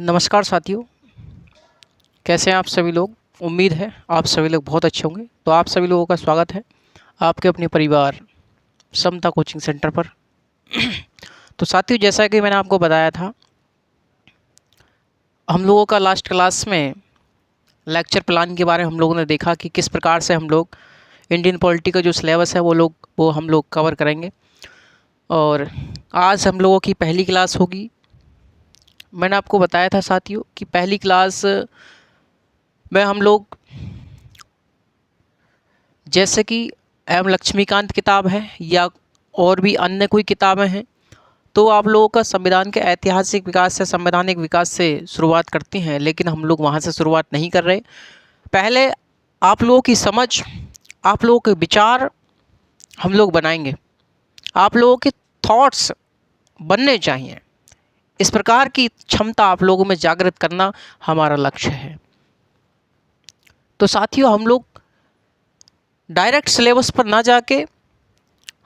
नमस्कार साथियों, कैसे हैं आप सभी लोग। उम्मीद है आप सभी लोग बहुत अच्छे होंगे। तो आप सभी लोगों का स्वागत है आपके अपने परिवार समता कोचिंग सेंटर पर। तो साथियों, जैसा कि मैंने आपको बताया था, हम लोगों का लास्ट क्लास में लेक्चर प्लान के बारे में हम लोगों ने देखा कि किस प्रकार से हम लोग इंडियन पॉलिटी का जो सिलेबस है वो हम लोग कवर करेंगे। और आज हम लोगों की पहली क्लास होगी। मैंने आपको बताया था साथियों कि पहली क्लास में हम लोग, जैसे कि एम लक्ष्मीकांत किताब है या और भी अन्य कोई किताबें हैं, तो आप लोगों का संविधान के ऐतिहासिक विकास से, संवैधानिक विकास से शुरुआत करती हैं, लेकिन हम लोग वहाँ से शुरुआत नहीं कर रहे। पहले आप लोगों की समझ, आप लोगों के विचार हम लोग बनाएंगे। आप लोगों के थॉट्स बनने चाहिए। इस प्रकार की क्षमता आप लोगों में जागृत करना हमारा लक्ष्य है। तो साथियों, हम लोग डायरेक्ट सिलेबस पर ना जाके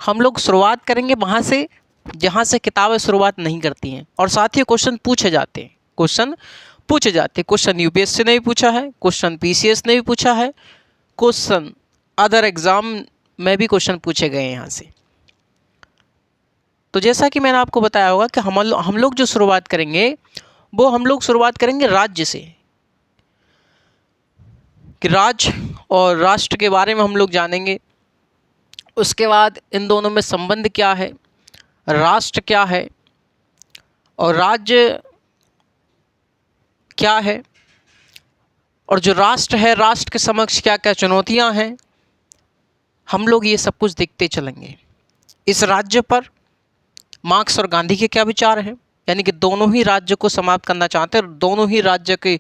हम लोग शुरुआत करेंगे वहाँ से जहाँ से किताबें शुरुआत नहीं करती हैं। और साथियों, क्वेश्चन पूछे जाते हैं, क्वेश्चन यूपीएससी ने भी पूछा है, क्वेश्चन पीसीएस ने भी पूछा है, क्वेश्चन अदर एग्ज़ाम में भी क्वेश्चन पूछे गए हैं यहाँ से। तो जैसा कि मैंने आपको बताया होगा कि हम लोग जो शुरुआत करेंगे वो हम लोग शुरुआत करेंगे राज्य से, कि राज्य और राष्ट्र के बारे में हम लोग जानेंगे। उसके बाद इन दोनों में संबंध क्या है, राष्ट्र क्या है और राज्य क्या है, और जो राष्ट्र है, राष्ट्र के समक्ष क्या क्या चुनौतियां हैं, हम लोग ये सब कुछ देखते चलेंगे। इस राज्य पर मार्क्स और गांधी के क्या विचार हैं, यानी कि दोनों ही राज्य को समाप्त करना चाहते हैं और दोनों ही राज्य के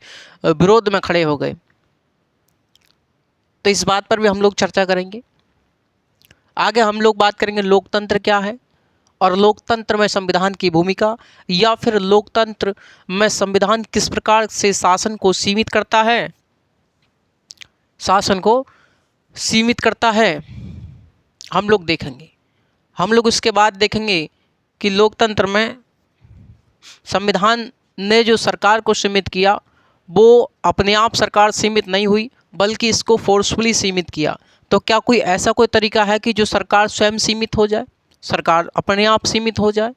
विरोध में खड़े हो गए। तो इस बात पर भी हम लोग चर्चा करेंगे। आगे हम लोग बात करेंगे लोकतंत्र क्या है और लोकतंत्र में संविधान की भूमिका, या फिर लोकतंत्र में संविधान किस प्रकार से शासन को सीमित करता है, हम लोग देखेंगे। हम लोग उसके बाद देखेंगे कि लोकतंत्र में संविधान ने जो सरकार को सीमित किया वो अपने आप सरकार सीमित नहीं हुई, बल्कि इसको फोर्सफुली सीमित किया। तो क्या कोई ऐसा कोई तरीका है कि जो सरकार स्वयं सीमित हो जाए, सरकार अपने आप सीमित हो जाए?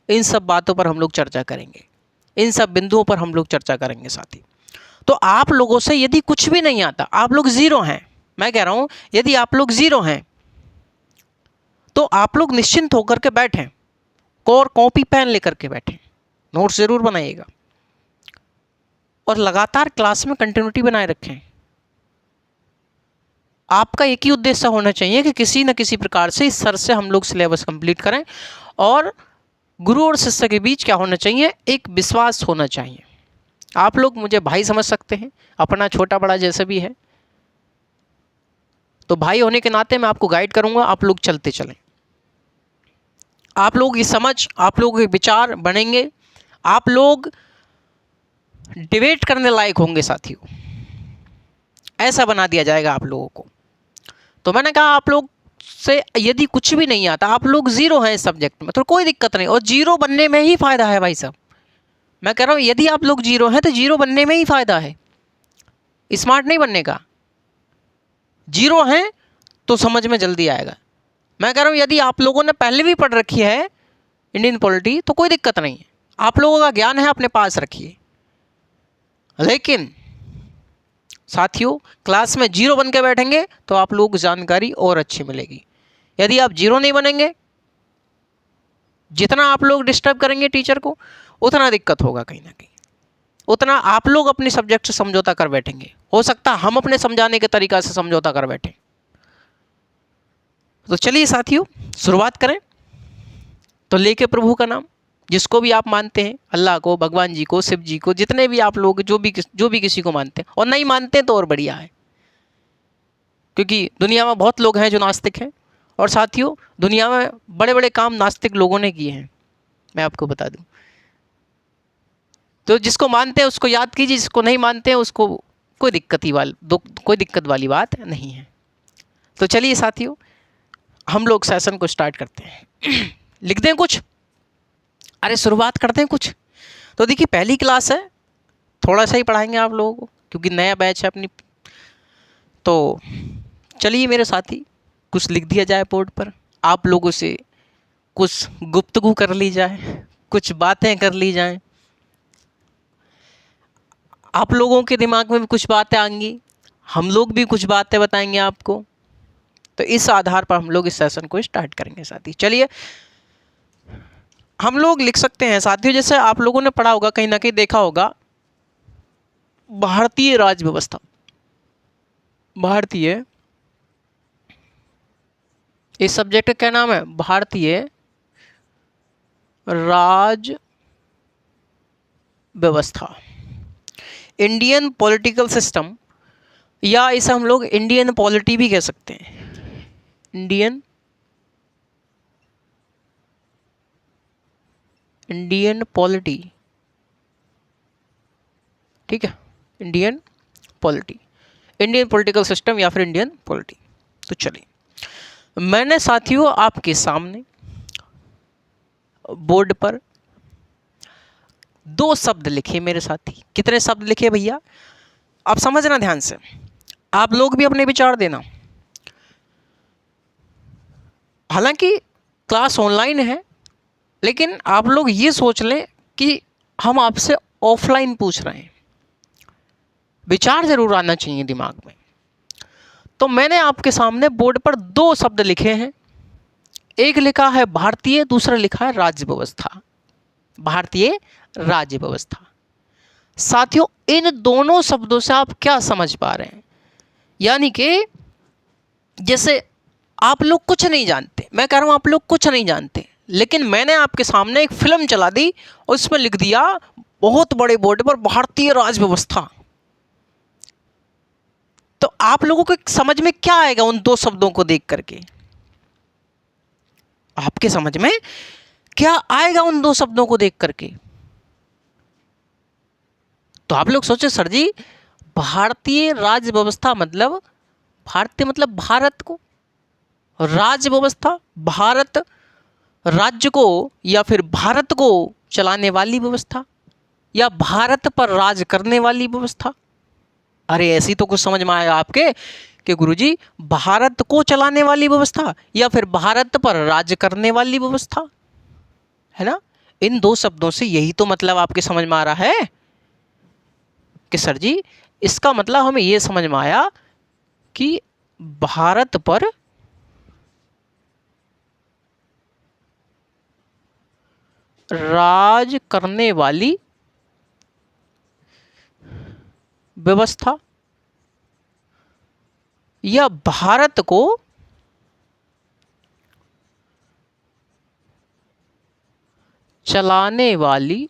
इन सब बातों पर हम लोग चर्चा करेंगे, इन सब बिंदुओं पर हम लोग चर्चा करेंगे साथी। तो आप लोगों से यदि कुछ भी नहीं आता, आप लोग ज़ीरो हैं, मैं कह रहा हूँ यदि आप लोग ज़ीरो हैं तो आप लोग निश्चिंत होकर के बैठें, और कॉपी पेन लेकर के बैठें, नोट्स ज़रूर बनाइएगा और लगातार क्लास में कंटिन्यूटी बनाए रखें। आपका एक ही उद्देश्य होना चाहिए कि किसी न किसी प्रकार से इस सर से हम लोग सिलेबस कंप्लीट करें। और गुरु और शिष्य के बीच क्या होना चाहिए, एक विश्वास होना चाहिए। आप लोग मुझे भाई समझ सकते हैं, अपना छोटा बड़ा जैसा भी है, तो भाई होने के नाते मैं आपको गाइड करूंगा, आप लोग चलते चलें। आप लोग की समझ, आप लोगों के विचार बनेंगे, आप लोग डिबेट करने लायक होंगे साथियों, ऐसा बना दिया जाएगा आप लोगों को। तो मैंने कहा आप लोग से यदि कुछ भी नहीं आता, आप लोग ज़ीरो हैं इस सब्जेक्ट में, तो कोई दिक्कत नहीं, और जीरो बनने में ही फ़ायदा है भाई साहब। मैं कह रहा हूँ यदि आप लोग जीरो हैं तो जीरो बनने में ही फ़ायदा है, स्मार्ट नहीं बनने का। जीरो हैं तो समझ में जल्दी आएगा। मैं कह रहा हूँ यदि आप लोगों ने पहले भी पढ़ रखी है इंडियन पॉलिटी तो कोई दिक्कत नहीं है, आप लोगों का ज्ञान है अपने पास रखिए। लेकिन साथियों, क्लास में जीरो बन के बैठेंगे तो आप लोगों को जानकारी और अच्छी मिलेगी। यदि आप जीरो नहीं बनेंगे, जितना आप लोग डिस्टर्ब करेंगे टीचर को, उतना दिक्कत होगा कहीं ना कहीं, उतना आप लोग अपने सब्जेक्ट से समझौता कर बैठेंगे। हो सकता है हम अपने समझाने के तरीका से समझौता कर बैठें। तो चलिए साथियों, शुरुआत करें। तो लेके प्रभु का नाम, जिसको भी आप मानते हैं, अल्लाह को, भगवान जी को, शिव जी को, जितने भी आप लोग जो भी किसी को मानते हैं, और नहीं मानते हैं तो और बढ़िया है, क्योंकि दुनिया में बहुत लोग हैं जो नास्तिक हैं। और साथियों, दुनिया में बड़े बड़े काम नास्तिक लोगों ने किए हैं, मैं आपको बता दूं। तो जिसको मानते हैं उसको याद कीजिए, जिसको नहीं मानते हैं उसको कोई दिक्कत वाली बात नहीं है। तो चलिए साथियों, हम लोग सेशन को स्टार्ट करते हैं। लिख दें कुछ, अरे शुरुआत करते हैं कुछ। तो देखिए, पहली क्लास है थोड़ा सा ही पढ़ाएंगे आप लोगों को, क्योंकि नया बैच है अपनी। तो चलिए मेरे साथी, कुछ लिख दिया जाए बोर्ड पर, आप लोगों से कुछ गुफ्तगू कर ली जाए, कुछ बातें कर ली जाएं, आप लोगों के दिमाग में भी कुछ बातें आएंगी, हम लोग भी कुछ बातें बताएंगे आपको। तो इस आधार पर हम लोग इस सेशन को स्टार्ट करेंगे साथी। चलिए हम लोग लिख सकते हैं साथियों, जैसे आप लोगों ने पढ़ा होगा, कहीं ना कहीं देखा होगा, भारतीय राज व्यवस्था। भारतीय, इस सब्जेक्ट का क्या नाम है? भारतीय राज व्यवस्था, इंडियन पॉलिटिकल सिस्टम, या इसे हम लोग इंडियन पॉलिटी भी कह सकते हैं। इंडियन पॉलिटी, ठीक है, Indian polity, Indian political system या फिर इंडियन पॉलिटी। तो चलिए मैंने साथियों आपके सामने बोर्ड पर 2 शब्द लिखे मेरे साथी। कितने शब्द लिखे भैया? आप समझना ध्यान से, आप लोग भी अपने विचार देना। हालांकि क्लास ऑनलाइन है, लेकिन आप लोग ये सोच लें कि हम आपसे ऑफलाइन पूछ रहे हैं, विचार जरूर आना चाहिए दिमाग में। तो मैंने आपके सामने बोर्ड पर 2 शब्द लिखे हैं, एक लिखा है भारतीय, दूसरा लिखा है राज्य व्यवस्था। भारतीय राज्य व्यवस्था। साथियों इन दोनों शब्दों से आप क्या समझ पा रहे हैं? यानी कि जैसे आप लोग कुछ नहीं जानते, मैं कह रहा हूं आप लोग कुछ नहीं जानते, लेकिन मैंने आपके सामने एक फिल्म चला दी और उसमें लिख दिया बहुत बड़े बोर्ड पर भारतीय राज व्यवस्था। तो आप लोगों को समझ में क्या आएगा उन 2 शब्दों को देख करके? आपके समझ में क्या आएगा उन 2 शब्दों को देख करके? तो आप लोग सोचे सर जी भारतीय राज्य व्यवस्था मतलब, भारतीय मतलब भारत को, राज्य व्यवस्था भारत राज्य को या फिर भारत को चलाने वाली व्यवस्था, या भारत पर राज करने वाली व्यवस्था। अरे ऐसी तो कुछ समझ में आएगा आपके कि गुरुजी भारत को चलाने वाली व्यवस्था या फिर भारत पर राज करने वाली व्यवस्था, है ना? इन 2 शब्दों से यही तो मतलब आपके समझ में आ रहा है कि सर जी इसका मतलब हमें यह समझ में आया कि भारत पर राज करने वाली व्यवस्था या भारत को चलाने वाली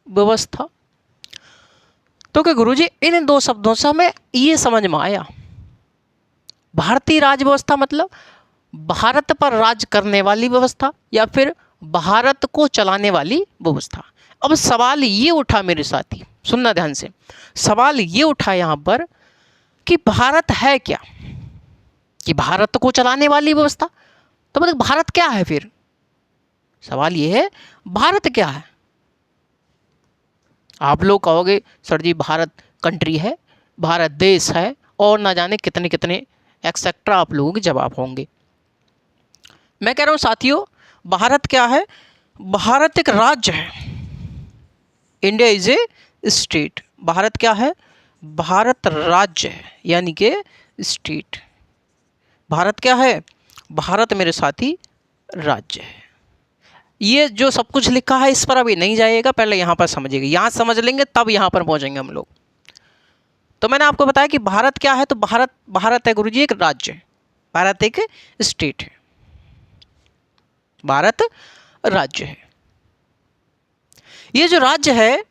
व्यवस्था। तो क्या गुरुजी इन 2 शब्दों से हमें ये समझ में आया, भारतीय राज व्यवस्था मतलब भारत पर राज करने वाली व्यवस्था या फिर भारत को चलाने वाली व्यवस्था। अब सवाल ये उठा मेरे साथी, सुनना ध्यान से, सवाल ये उठा यहां पर कि भारत है क्या? कि भारत को चलाने वाली व्यवस्था, तो मतलब भारत क्या है फिर? सवाल ये है भारत क्या है? आप लोग कहोगे सर जी भारत कंट्री है, भारत देश है, और ना जाने कितने कितने एक्सेट्रा आप लोगों के जवाब होंगे। मैं कह रहा हूं साथियों भारत क्या है? भारत एक राज्य है, India is a state. Bharat क्या है? भारत राज्य है, यानी कि स्टेट। भारत क्या है? भारत मेरे साथी राज्य है। ये जो सब कुछ लिखा है इस पर अभी नहीं जाइएगा, पहले यहाँ पर समझिएगा, यहाँ समझ लेंगे तब यहाँ पर पहुँचेंगे हम लोग। तो मैंने आपको बताया कि भारत क्या है, तो भारत है गुरुजी एक राज्य है, भारत एक स्टेट है, भारत राज्य है। ये जो राज्य है,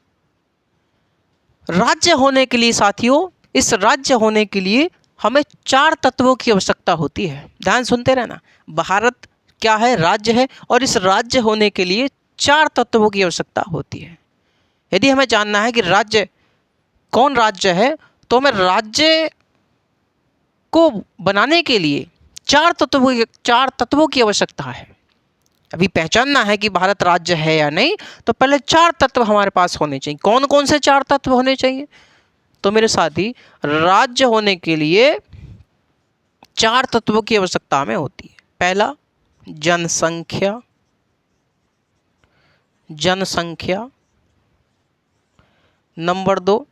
राज्य होने के लिए साथियों, इस राज्य होने के लिए हमें 4 तत्वों की आवश्यकता होती है। ध्यान सुनते रहना, भारत क्या है? राज्य है, और इस राज्य होने के लिए 4 तत्वों की आवश्यकता होती है। यदि हमें जानना है कि राज्य कौन राज्य है, तो हमें राज्य को बनाने के लिए 4 तत्वों की आवश्यकता है। अभी पहचानना है कि भारत राज्य है या नहीं, तो पहले 4 तत्व हमारे पास होने चाहिए। कौन कौन से 4 तत्व होने चाहिए? तो मेरे साथी, राज्य होने के लिए 4 तत्वों की आवश्यकता हमें होती है। पहला, जनसंख्या। जनसंख्या। नंबर 2,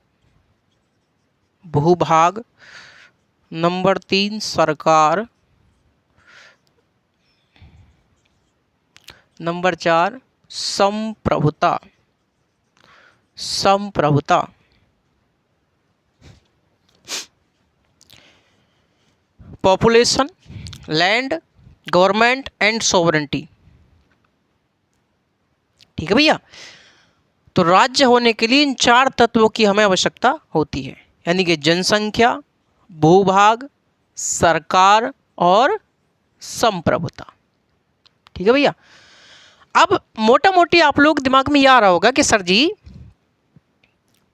भूभाग। नंबर 3, सरकार। नंबर 4, संप्रभुता। संप्रभुता। Population, land, government and sovereignty. ठीक है भैया। तो राज्य होने के लिए इन 4 तत्वों की हमें आवश्यकता होती है, यानी कि जनसंख्या, भूभाग, सरकार और संप्रभुता। ठीक है भैया। अब मोटा मोटी आप लोग दिमाग में ये आ रहा होगा कि सर जी,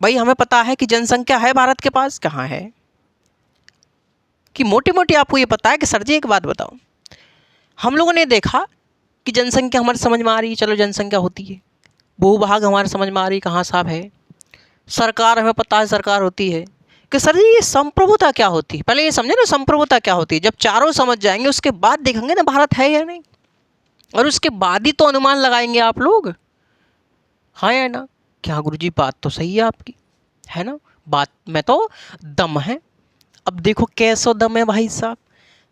भाई हमें पता है कि जनसंख्या है भारत के पास, कहाँ है, कि मोटी मोटी आपको ये पता है कि सर जी एक बात बताओ, हम लोगों ने देखा कि जनसंख्या हमारे समझ में आ रही है, चलो जनसंख्या होती है। भूभाग हमारे समझ में आ रही है, कहाँ साहब है। सरकार हमें पता है, सरकार होती है। कि सर जी ये संप्रभुता क्या होती है, पहले ये समझे ना संप्रभुता क्या होती है। जब चारों समझ जाएंगे उसके बाद देखेंगे ना भारत है या नहीं, और उसके बाद ही तो अनुमान लगाएंगे आप लोग, हाँ या ना। क्या गुरुजी बात तो सही है आपकी, है ना, बात में तो दम है। अब देखो कैसा दम है भाई साहब।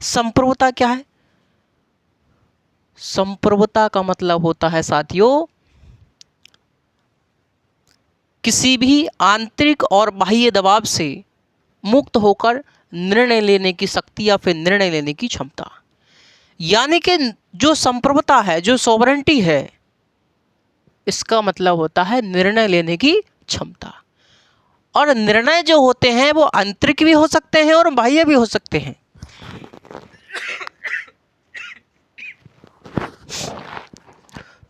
संप्रभुता क्या है? संप्रभुता का मतलब होता है साथियों, किसी भी आंतरिक और बाह्य दबाव से मुक्त होकर निर्णय लेने की शक्ति या फिर निर्णय लेने की क्षमता। यानी कि जो संप्रभुता है, जो सॉवरेंटी है, इसका मतलब होता है निर्णय लेने की क्षमता। और निर्णय जो होते हैं वो आंतरिक भी हो सकते हैं और बाह्य भी हो सकते हैं।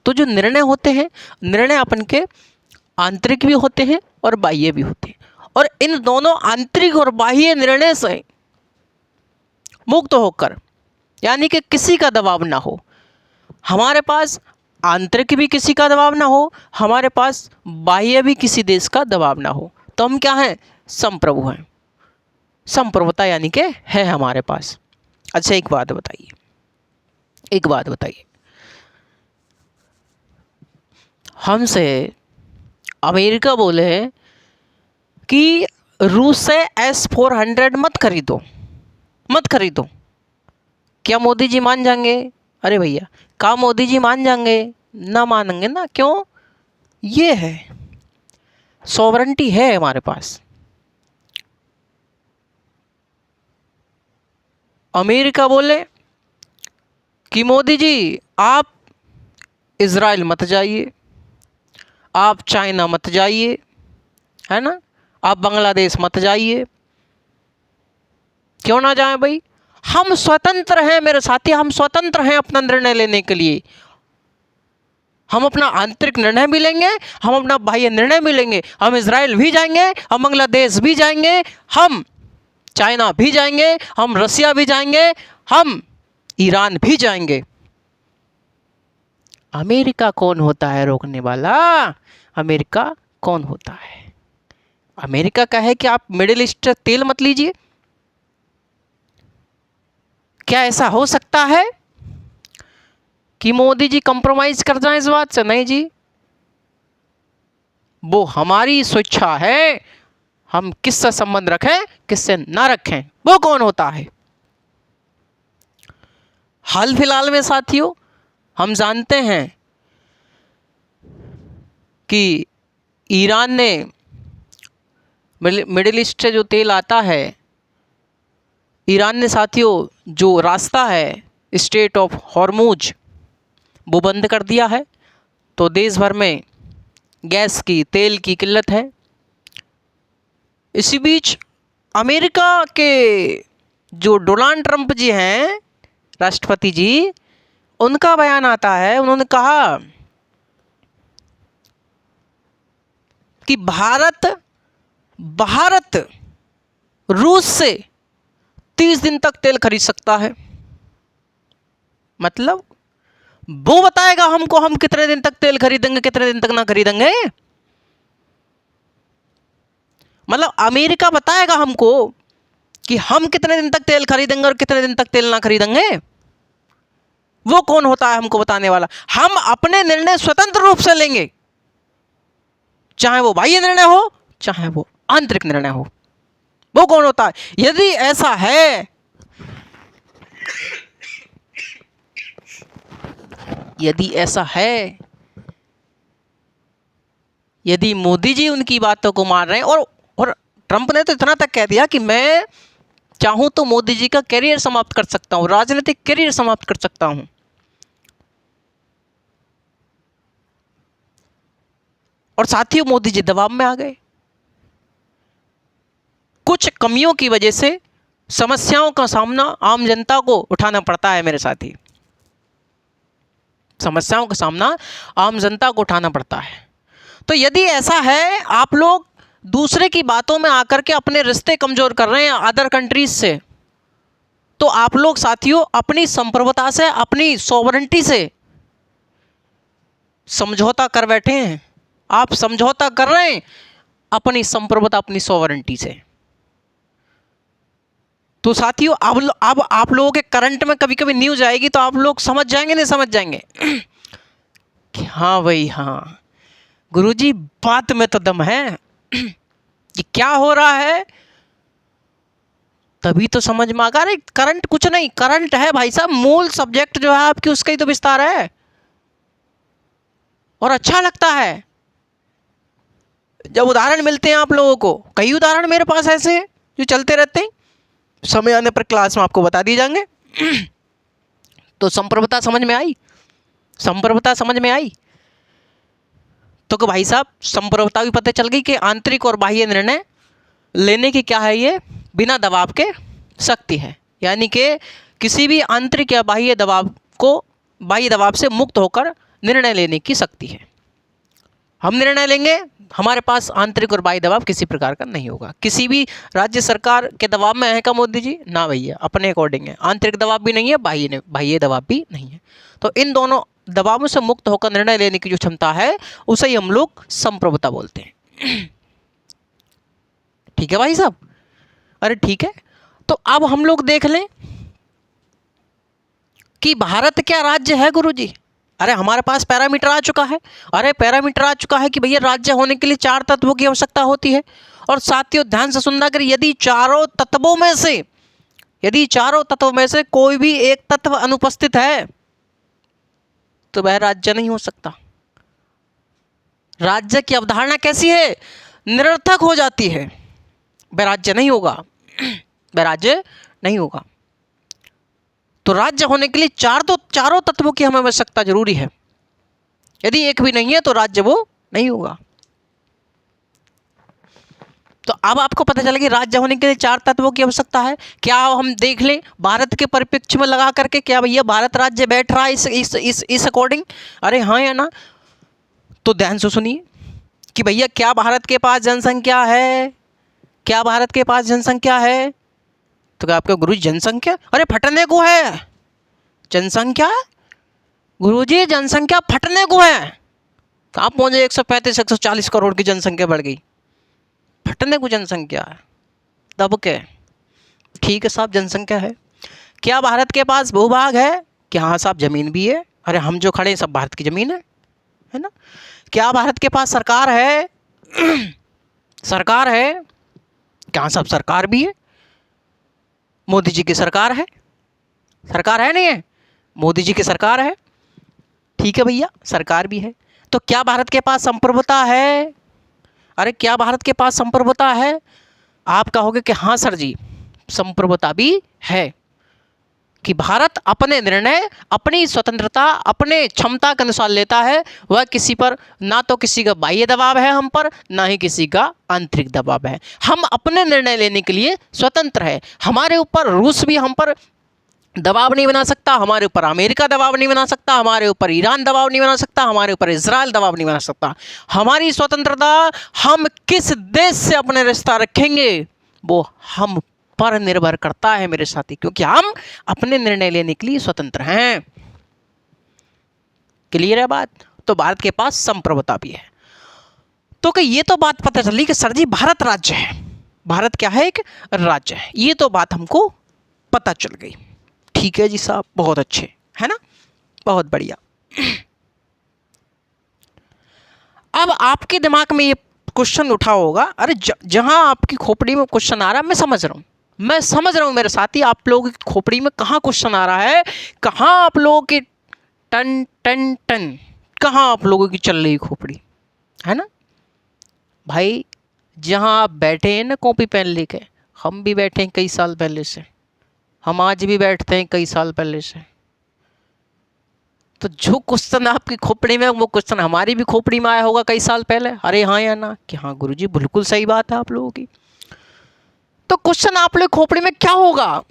तो जो निर्णय होते हैं, निर्णय अपन के आंतरिक भी होते हैं और बाह्य भी होते हैं। और इन दोनों आंतरिक और बाह्य निर्णय से मुक्त होकर, यानी कि किसी का दबाव ना हो, हमारे पास आंतरिक भी किसी का दबाव ना हो, हमारे पास बाह्य भी किसी देश का दबाव ना हो, तो हम क्या हैं? संप्रभु हैं। संप्रभुता यानी कि है हमारे पास। अच्छा एक बात बताइए, एक बात बताइए, हमसे अमेरिका बोले कि रूस से S-400 मत खरीदो, मत खरीदो, क्या मोदी जी मान जाएंगे? अरे भैया, क्या मोदी जी मान जाएंगे? ना मानेंगे ना। क्यों? ये है, सॉवरेंटी है हमारे पास। अमेरिका बोले कि मोदी जी आप इज़राइल मत जाइए, आप चाइना मत जाइए, है ना, आप बांग्लादेश मत जाइए। क्यों ना जाएं भाई? हम स्वतंत्र हैं मेरे साथी, हम स्वतंत्र हैं अपना निर्णय लेने के लिए। हम अपना आंतरिक निर्णय भी लेंगे, हम अपना बाह्य निर्णय भी लेंगे। हम इज़राइल भी जाएंगे, हम बांग्लादेश भी जाएंगे, हम चाइना भी जाएंगे, हम रसिया भी जाएंगे, हम ईरान भी जाएंगे। अमेरिका कौन होता है रोकने वाला? अमेरिका कौन होता है? अमेरिका का है कि आप मिडिल ईस्ट तेल मत लीजिए। क्या ऐसा हो सकता है कि मोदी जी कंप्रोमाइज कर जाएं इस बात से? नहीं जी, वो हमारी स्वेच्छा है, हम किससे संबंध रखें किससे ना रखें। वो कौन होता है? हाल फिलहाल में साथियों हम जानते हैं कि ईरान ने मिडिल ईस्ट से जो तेल आता है, ईरान ने साथियों जो रास्ता है स्ट्रेट ऑफ हॉर्मुज वो बंद कर दिया है। तो देश भर में गैस की, तेल की किल्लत है। इसी बीच अमेरिका के जो डोनाल्ड ट्रंप जी हैं, राष्ट्रपति जी, उनका बयान आता है, उन्होंने कहा कि भारत रूस से 30 दिन तक तेल खरीद सकता है। मतलब वो बताएगा हमको हम कितने दिन तक तेल खरीदेंगे, कितने दिन तक ना खरीदेंगे। मतलब अमेरिका बताएगा हमको कि हम कितने दिन तक तेल खरीदेंगे और कितने दिन तक तेल ना खरीदेंगे। वो कौन होता है हमको बताने वाला? हम अपने निर्णय स्वतंत्र रूप से लेंगे, चाहे वो बाह्य निर्णय हो चाहे वो आंतरिक निर्णय हो। वो कौन होता है? यदि ऐसा है, यदि ऐसा है, यदि मोदी जी उनकी बातों को मान रहे हैं, और ट्रंप ने तो इतना तक कह दिया कि मैं चाहूं तो मोदी जी का करियर समाप्त कर सकता हूं, राजनीतिक करियर समाप्त कर सकता हूं। और साथियों मोदी जी दबाव में आ गए। कुछ कमियों की वजह से समस्याओं का सामना आम जनता को उठाना पड़ता है मेरे साथी, समस्याओं का सामना आम जनता को उठाना पड़ता है। तो यदि ऐसा है, आप लोग दूसरे की बातों में आकर के अपने रिश्ते कमजोर कर रहे हैं अदर कंट्रीज से, तो आप लोग साथियों अपनी संप्रभुता से, अपनी सॉवरेंटी से समझौता कर बैठे हैं। आप समझौता कर रहे हैं अपनी संप्रभुता, अपनी सॉवरेंटी से। तो साथियों अब आप लोगों के करंट में कभी कभी न्यूज आएगी तो आप लोग समझ जाएंगे, नहीं समझ जाएंगे कि हाँ भाई हाँ गुरुजी बात में तो दम है कि क्या हो रहा है, तभी तो समझ में आएगा। अरे करंट कुछ नहीं, करंट है भाई साहब, मूल सब्जेक्ट जो है आपकी उसका ही तो विस्तार है, और अच्छा लगता है जब उदाहरण मिलते हैं आप लोगों को। कई उदाहरण मेरे पास ऐसे हैं जो चलते रहते हैं, समय आने पर क्लास में आपको बता दिए जाएंगे। तो संप्रभुता समझ में आई, संप्रभुता समझ में आई तो भाई साहब संप्रभुता भी पता चल गई कि आंतरिक और बाह्य निर्णय लेने की क्या है, ये बिना दबाव के शक्ति है। यानी कि किसी भी आंतरिक या बाह्य दबाव को, बाह्य दबाव से मुक्त होकर निर्णय लेने की शक्ति है। हम निर्णय लेंगे, हमारे पास आंतरिक और बाह्य दबाव किसी प्रकार का नहीं होगा। किसी भी राज्य सरकार के दबाव में है क्या मोदी जी? ना भैया, अपने अकॉर्डिंग है। आंतरिक दबाव भी नहीं है, बाह्य दबाव भी नहीं है। तो इन दोनों दबावों से मुक्त होकर निर्णय लेने की जो क्षमता है उसे ही हम लोग संप्रभुता बोलते हैं। ठीक है भाई साहब? अरे ठीक है, तो अब हम लोग देख लें कि भारत क्या राज्य है गुरुजी? अरे हमारे पास पैरामीटर आ चुका है। अरे पैरामीटर आ चुका है कि भैया राज्य होने के लिए 4 तत्वों की आवश्यकता होती है। और साथियों ध्यान से सुनना, अगर यदि चारों तत्वों में से कोई भी एक तत्व अनुपस्थित है तो वह राज्य नहीं हो सकता। राज्य की अवधारणा कैसी है? निरर्थक हो जाती है, वह राज्य नहीं होगा, वह राज्य नहीं होगा। तो राज्य होने के लिए चारों तत्वों की हमें आवश्यकता जरूरी है। यदि एक भी नहीं है तो राज्य वो नहीं होगा। तो अब आपको पता चला कि राज्य होने के लिए 4 तत्वों की आवश्यकता है। क्या हम देख लें भारत के परिप्रेक्ष्य में लगा करके, क्या भैया भारत राज्य बैठ रहा है इस अकॉर्डिंग? अरे हाँ या ना? तो ध्यान से सुनिए कि भैया क्या भारत के पास जनसंख्या है? क्या भारत के पास जनसंख्या है? तो क्या आपका गुरु जनसंख्या, अरे फटने को है जनसंख्या। गुरुजी जनसंख्या फटने को है। कहाँ पहुंचे? 135-140 करोड़ की जनसंख्या बढ़ गई, फटने को जनसंख्या है, दब के। ठीक है साहब, जनसंख्या है। क्या भारत के पास भूभाग है? कि हाँ साहब जमीन भी है। अरे हम जो खड़े हैं सब भारत की जमीन है ना? क्या भारत के पास सरकार है? सरकार है। क्या साहब सरकार भी है, मोदी जी की सरकार है। सरकार है नहीं है? मोदी जी की सरकार है। ठीक है भैया, सरकार भी है। तो क्या भारत के पास संप्रभुता है? अरे क्या भारत के पास संप्रभुता है? आप कहोगे कि हाँ सर जी संप्रभुता भी है, कि भारत अपने निर्णय, अपनी स्वतंत्रता, अपने क्षमता के अनुसार लेता है। वह किसी पर, ना तो किसी का बाह्य दबाव है हम पर, ना ही किसी का आंतरिक दबाव है। हम अपने निर्णय लेने के लिए स्वतंत्र है। हमारे ऊपर रूस भी हम पर दबाव नहीं बना सकता, हमारे ऊपर अमेरिका दबाव नहीं बना सकता, हमारे ऊपर ईरान दबाव नहीं बना सकता, हमारे ऊपर इजराइल दबाव नहीं बना सकता। हमारी स्वतंत्रता, हम किस देश से अपने रिश्ता रखेंगे वो हम पर निर्भर करता है मेरे साथी, क्योंकि हम अपने निर्णय लेने के लिए स्वतंत्र हैं। क्लियर है बात? तो भारत के पास संप्रभुता भी है। तो कि ये तो बात पता चली कि सर जी भारत राज्य है, भारत क्या है, एक राज्य है, ये तो बात हमको पता चल गई। ठीक है जी साहब, बहुत अच्छे, है ना, बहुत बढ़िया। अब आपके दिमाग में ये क्वेश्चन उठा होगा, अरे जहां आपकी खोपड़ी में क्वेश्चन आ रहा है, मैं समझ रहा हूं, मैं समझ रहा हूं मेरे साथी, आप लोगों की खोपड़ी में कहाँ क्वेश्चन आ रहा है, कहाँ आप लोगों की टन टन टन, कहाँ आप लोगों की चल रही खोपड़ी, है ना भाई? जहाँ आप बैठे हैं ना कॉपी पेन लेके, हम भी बैठे हैं कई साल पहले से, हम आज भी बैठते हैं कई साल पहले से। तो जो क्वेश्चन आपकी खोपड़ी में, वो क्वेश्चन हमारी भी खोपड़ी में आया होगा कई साल पहले। अरे हाँ या ना? कि हाँ गुरुजी, बिल्कुल सही बात है आप लोगों की। तो क्वेश्चन आप लोग खोपड़ी में क्या होगा?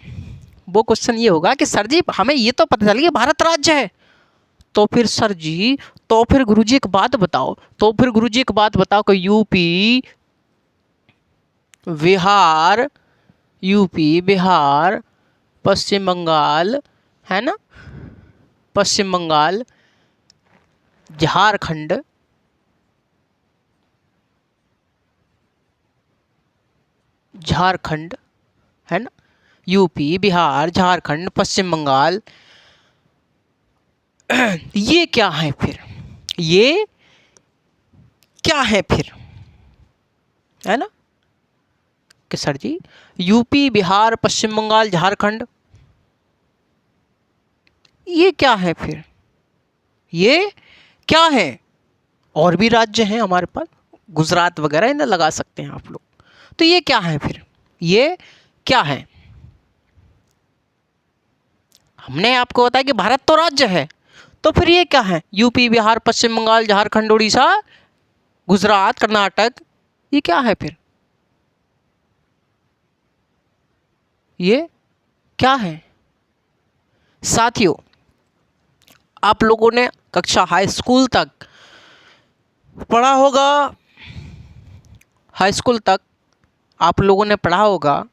वो क्वेश्चन ये होगा कि सर जी हमें ये तो पता चल गया भारत राज्य है, तो फिर सर जी, तो फिर गुरुजी एक बात बताओ, तो फिर गुरुजी एक बात बताओ कि यूपी बिहार पश्चिम बंगाल, है ना, पश्चिम बंगाल, झारखंड, है ना, यूपी बिहार झारखंड पश्चिम बंगाल, ये क्या है फिर, ये क्या है फिर, है ना? कि सर जी यूपी बिहार पश्चिम बंगाल झारखंड, ये क्या है फिर, ये क्या है? और भी राज्य हैं हमारे पास, गुजरात वगैरह इन्हें लगा सकते हैं आप लोग। तो ये क्या है फिर, ये क्या है? हमने आपको बताया कि भारत तो राज्य है, तो फिर ये क्या है? यूपी बिहार पश्चिम बंगाल झारखंड उड़ीसा गुजरात कर्नाटक, ये क्या है फिर, ये क्या है? साथियों, आप लोगों ने कक्षा हाई स्कूल तक पढ़ा होगा, हाई स्कूल तक आप लोगों ने पढ़ा होगा,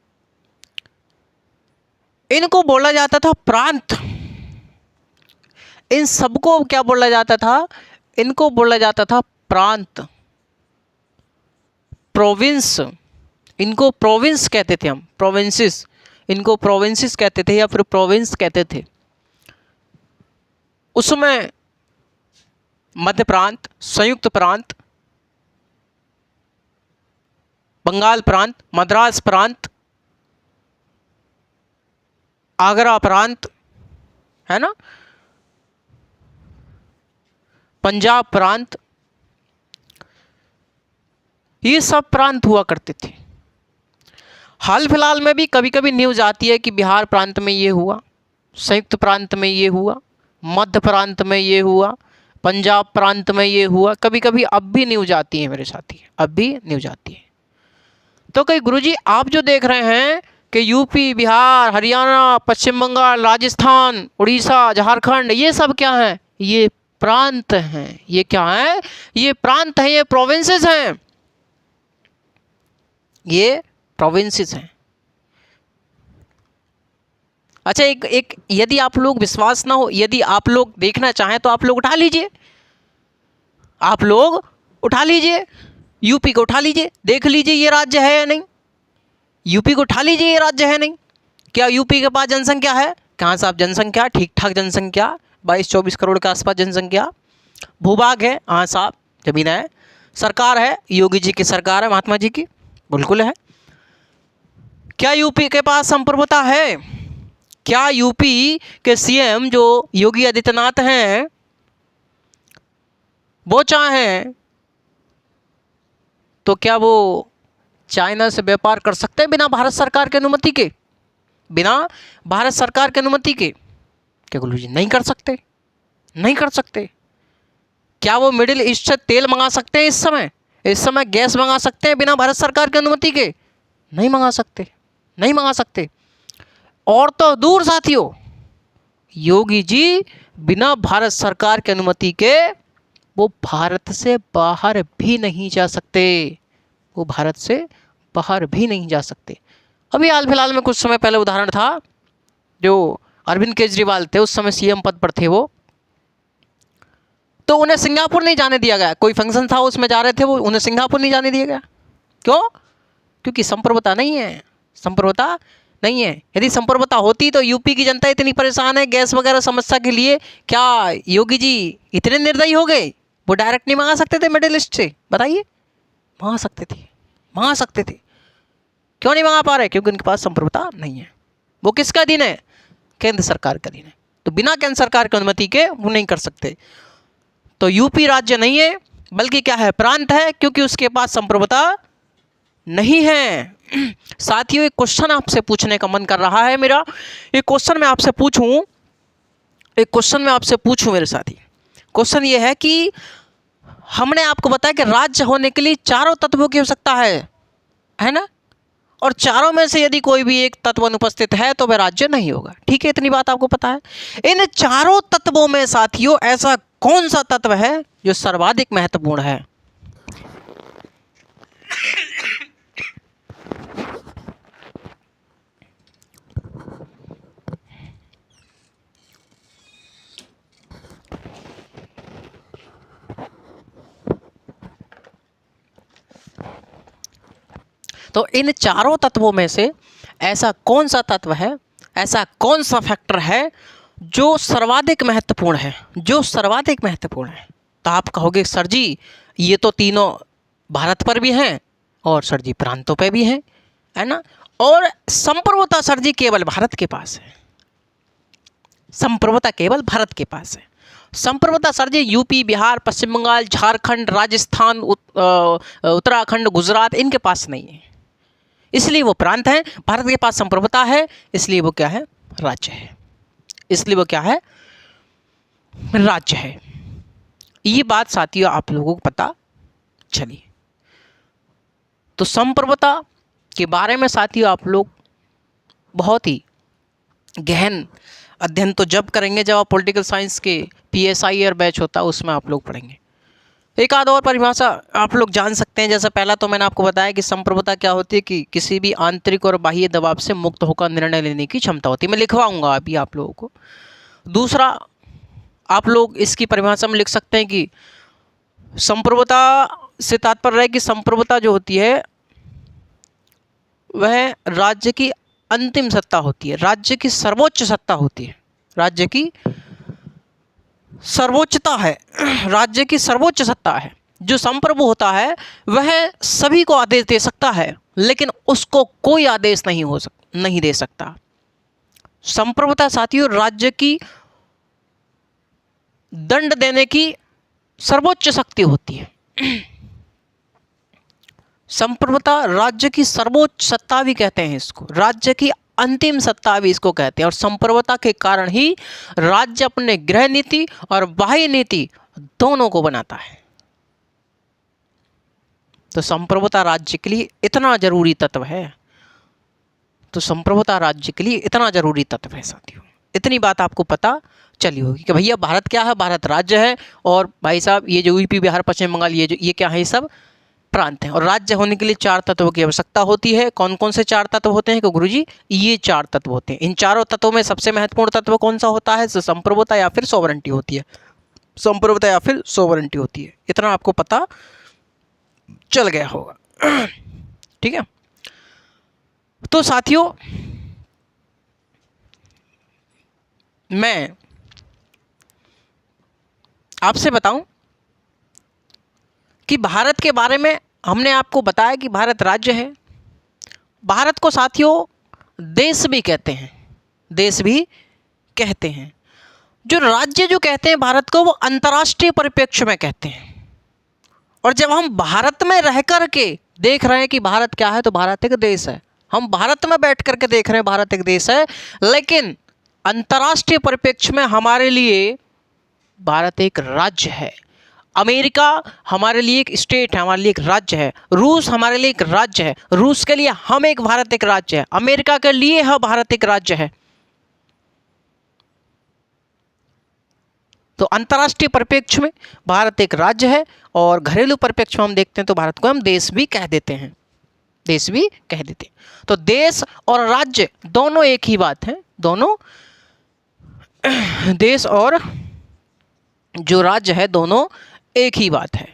इनको बोला जाता था प्रांत। इन सबको क्या बोला जाता था? इनको बोला जाता था प्रांत, प्रोविंस। इनको प्रोविंस कहते थे हम, प्रोविंसेस, इनको प्रोविंसेस कहते थे या फिर प्रोविंस कहते थे। उसमें मध्य प्रांत, संयुक्त प्रांत, बंगाल प्रांत, मद्रास प्रांत, आगरा प्रांत, है ना, पंजाब प्रांत, ये सब प्रांत हुआ करते थे। हाल फिलहाल में भी कभी कभी न्यूज़ आती है कि बिहार प्रांत में ये हुआ, संयुक्त प्रांत में ये हुआ, मध्य प्रांत में ये हुआ, पंजाब प्रांत में ये हुआ, कभी कभी अब भी न्यूज़ आती है मेरे साथी, अब भी न्यूज़ आती है। तो कई गुरुजी आप जो देख रहे हैं कि यूपी बिहार हरियाणा पश्चिम बंगाल राजस्थान उड़ीसा झारखंड, ये सब क्या हैं? ये प्रांत हैं। ये क्या है? ये प्रांत हैं, ये प्रोविंसेस हैं, ये प्रोविंसेस हैं। अच्छा, एक यदि आप लोग विश्वास ना हो, यदि आप लोग देखना चाहें तो आप लोग उठा लीजिए, आप लोग उठा लीजिए, यूपी को उठा लीजिए, देख लीजिए ये राज्य है या नहीं। यूपी को उठा लीजिए, ये राज्य है नहीं। क्या यूपी के पास जनसंख्या है? कहाँ साहब जनसंख्या, ठीक ठाक जनसंख्या, 22-24 करोड़ के आसपास जनसंख्या। भूभाग है, हाँ साहब जमीन है। सरकार है, योगी जी की सरकार है, महात्मा जी की, बिल्कुल है। क्या यूपी के पास संप्रभुता है? क्या यूपी के सीएम जो योगी आदित्यनाथ हैं वो चाहें तो क्या वो चाइना से व्यापार कर सकते हैं बिना भारत सरकार की अनुमति के? बिना भारत सरकार की अनुमति के? क्या गुरु जी नहीं कर सकते? नहीं कर सकते। क्या वो मिडिल ईस्ट से तेल मंगा सकते हैं इस समय? इस समय गैस मंगा सकते हैं बिना भारत सरकार की अनुमति के? नहीं मंगा सकते, नहीं मंगा सकते। और तो दूर साथियों, योगी जी बिना भारत सरकार की अनुमति के वो भारत से बाहर भी नहीं जा सकते, वो भारत से बाहर भी नहीं जा सकते। अभी हाल फिलहाल में कुछ समय पहले उदाहरण था, जो अरविंद केजरीवाल थे उस समय सीएम पद पर थे, वो तो उन्हें सिंगापुर नहीं जाने दिया गया। कोई फंक्शन था उसमें जा रहे थे वो, उन्हें सिंगापुर नहीं जाने दिया गया। क्यों? क्योंकि संप्रभुता नहीं है, संप्रभुता नहीं है। यदि संप्रभुता होती तो यूपी की जनता इतनी परेशान है गैस वगैरह समस्या के लिए, क्या योगी जी इतने निर्दयी हो गए? वो डायरेक्ट नहीं मंगा सकते थे मिडिल ईस्ट से? बताइए, मंगा सकते थे, मंगा सकते थे। क्यों नहीं मंगा पा रहे? क्योंकि उनके पास संप्रभुता नहीं है। वो किसका अधीन है? केंद्र सरकार का अधीन है। तो बिना केंद्र सरकार की अनुमति के वो नहीं कर सकते। तो यूपी राज्य नहीं है, बल्कि क्या है? प्रांत है, क्योंकि उसके पास संप्रभुता नहीं है। साथियों, एक क्वेश्चन आपसे पूछने का मन कर रहा है मेरा। एक क्वेश्चन मैं आपसे पूछूं मेरे साथी। क्वेश्चन ये है कि हमने आपको बताया कि राज्य होने के लिए चारों तत्वों की आवश्यकता है ना? और चारों में से यदि कोई भी एक तत्व अनुपस्थित है तो वह राज्य नहीं होगा। ठीक है, इतनी बात आपको पता है। इन चारों तत्वों में साथियों ऐसा कौन सा तत्व है जो सर्वाधिक महत्वपूर्ण है? तो इन चारों तत्वों में से ऐसा कौन सा तत्व है, ऐसा कौन सा फैक्टर है जो सर्वाधिक महत्वपूर्ण है, जो सर्वाधिक महत्वपूर्ण है? तो आप कहोगे सर जी ये तो तीनों भारत पर भी हैं और सर जी प्रांतों पे भी हैं, है ना? और संप्रभुता सर जी केवल भारत के पास है, संप्रभुता केवल भारत के पास है। संप्रभुता सर जी यूपी, बिहार, पश्चिम बंगाल, झारखंड, राजस्थान, उत्तराखंड, गुजरात इनके पास नहीं है, इसलिए वो प्रांत हैं। भारत के पास संप्रभुता है, इसलिए वो क्या है? राज्य है। इसलिए वो क्या है? राज्य है। ये बात साथियों आप लोगों को पता चली। तो संप्रभुता के बारे में साथियों आप लोग बहुत ही गहन अध्ययन तो जब करेंगे जब आप पॉलिटिकल साइंस के PSI ईयर बैच होता है उसमें आप लोग पढ़ेंगे। एक आध और परिभाषा आप लोग जान सकते हैं। जैसे पहला तो मैंने आपको बताया कि संप्रभुता क्या होती है कि किसी भी आंतरिक और बाह्य दबाव से मुक्त होकर निर्णय लेने की क्षमता होती है। मैं लिखवाऊंगा अभी आप लोगों को। दूसरा, आप लोग इसकी परिभाषा में लिख सकते हैं कि संप्रभुता से तात्पर्य है कि संप्रभुता जो होती है वह राज्य की अंतिम सत्ता होती है, राज्य की सर्वोच्च सत्ता होती है, राज्य की सर्वोच्चता है, राज्य की सर्वोच्च सत्ता है। जो संप्रभु होता है वह सभी को आदेश दे सकता है, लेकिन उसको कोई आदेश नहीं दे सकता। संप्रभुता साथियों राज्य की दंड देने की सर्वोच्च शक्ति होती है। संप्रभुता राज्य की सर्वोच्च सत्ता भी कहते हैं इसको, राज्य की अंतिम सत्ता भी इसको कहते हैं। और संप्रभुता के कारण ही राज्य अपने गृह नीति और बाह्य नीति दोनों को बनाता है। तो संप्रभुता राज्य के लिए इतना जरूरी तत्व है, तो संप्रभुता राज्य के लिए इतना जरूरी तत्व है साथियों। इतनी बात आपको पता चली होगी कि भैया भारत क्या है? भारत राज्य है, और भाई साहब ये जो यूपी, बिहार, पश्चिम बंगाल ये क्या है? ये सब प्रांत हैं। और राज्य होने के लिए चार तत्वों की आवश्यकता होती है। कौन कौन से चार तत्व होते हैं? कि गुरुजी ये चार तत्व होते हैं। इन चारों तत्वों में सबसे महत्वपूर्ण तत्व कौन सा होता है? संप्रभुता या फिर सोवरेंटी होती है, संप्रभुता या फिर सोवरेंटी होती है। इतना आपको पता चल गया होगा। ठीक है, तो साथियों मैं आपसे बताऊं कि भारत के बारे में हमने आपको बताया कि भारत राज्य है। भारत को साथियों देश भी कहते हैं, देश भी कहते हैं। जो राज्य जो कहते हैं भारत को, वो अंतर्राष्ट्रीय परिप्रेक्ष्य में कहते हैं। और जब हम भारत में रह कर के देख रहे हैं कि भारत क्या है, तो भारत एक देश है। हम भारत में बैठ करके देख रहे हैं भारत एक देश है, लेकिन अंतर्राष्ट्रीय परिप्रेक्ष्य में हमारे लिए भारत एक राज्य है। अमेरिका हमारे लिए एक स्टेट है, हमारे लिए एक राज्य है। रूस हमारे लिए एक राज्य है, रूस के लिए हम एक भारत एक राज्य है। अमेरिका के लिए भारत एक राज्य है। तो अंतर्राष्ट्रीय परिप्रेक्ष्य में भारत एक राज्य है, और घरेलू परिप्रेक्ष्य में हम देखते हैं तो भारत को हम देश भी कह देते हैं, देश भी कह देते हैं। तो देश और राज्य दोनों एक ही बात है, दोनों देश और जो राज्य है दोनों एक ही बात है,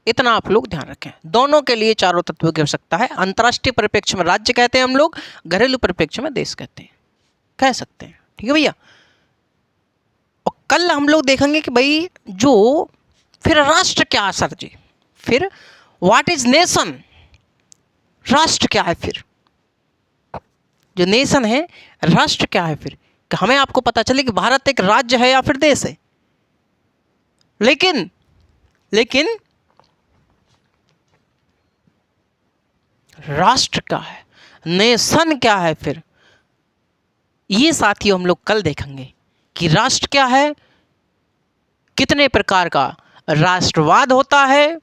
इतना आप लोग ध्यान रखें। दोनों के लिए चारों तत्वों की आवश्यकता है। अंतर्राष्ट्रीय परिप्रेक्ष्य में राज्य कहते हैं हम लोग, घरेलू परिप्रेक्ष्य में देश कहते हैं, कह सकते हैं। ठीक है भैया। और कल हम लोग देखेंगे कि भाई जो फिर राष्ट्र क्या है सर जी, फिर व्हाट इज नेशन, राष्ट्र क्या है, फिर जो नेशन है राष्ट्र क्या है, फिर कि हमें आपको पता चले कि भारत एक राज्य है या फिर देश है। लेकिन लेकिन राष्ट्र क्या है, नेशन क्या है, फिर ये साथियों हम लोग कल देखेंगे कि राष्ट्र क्या है, कितने प्रकार का राष्ट्रवाद होता है,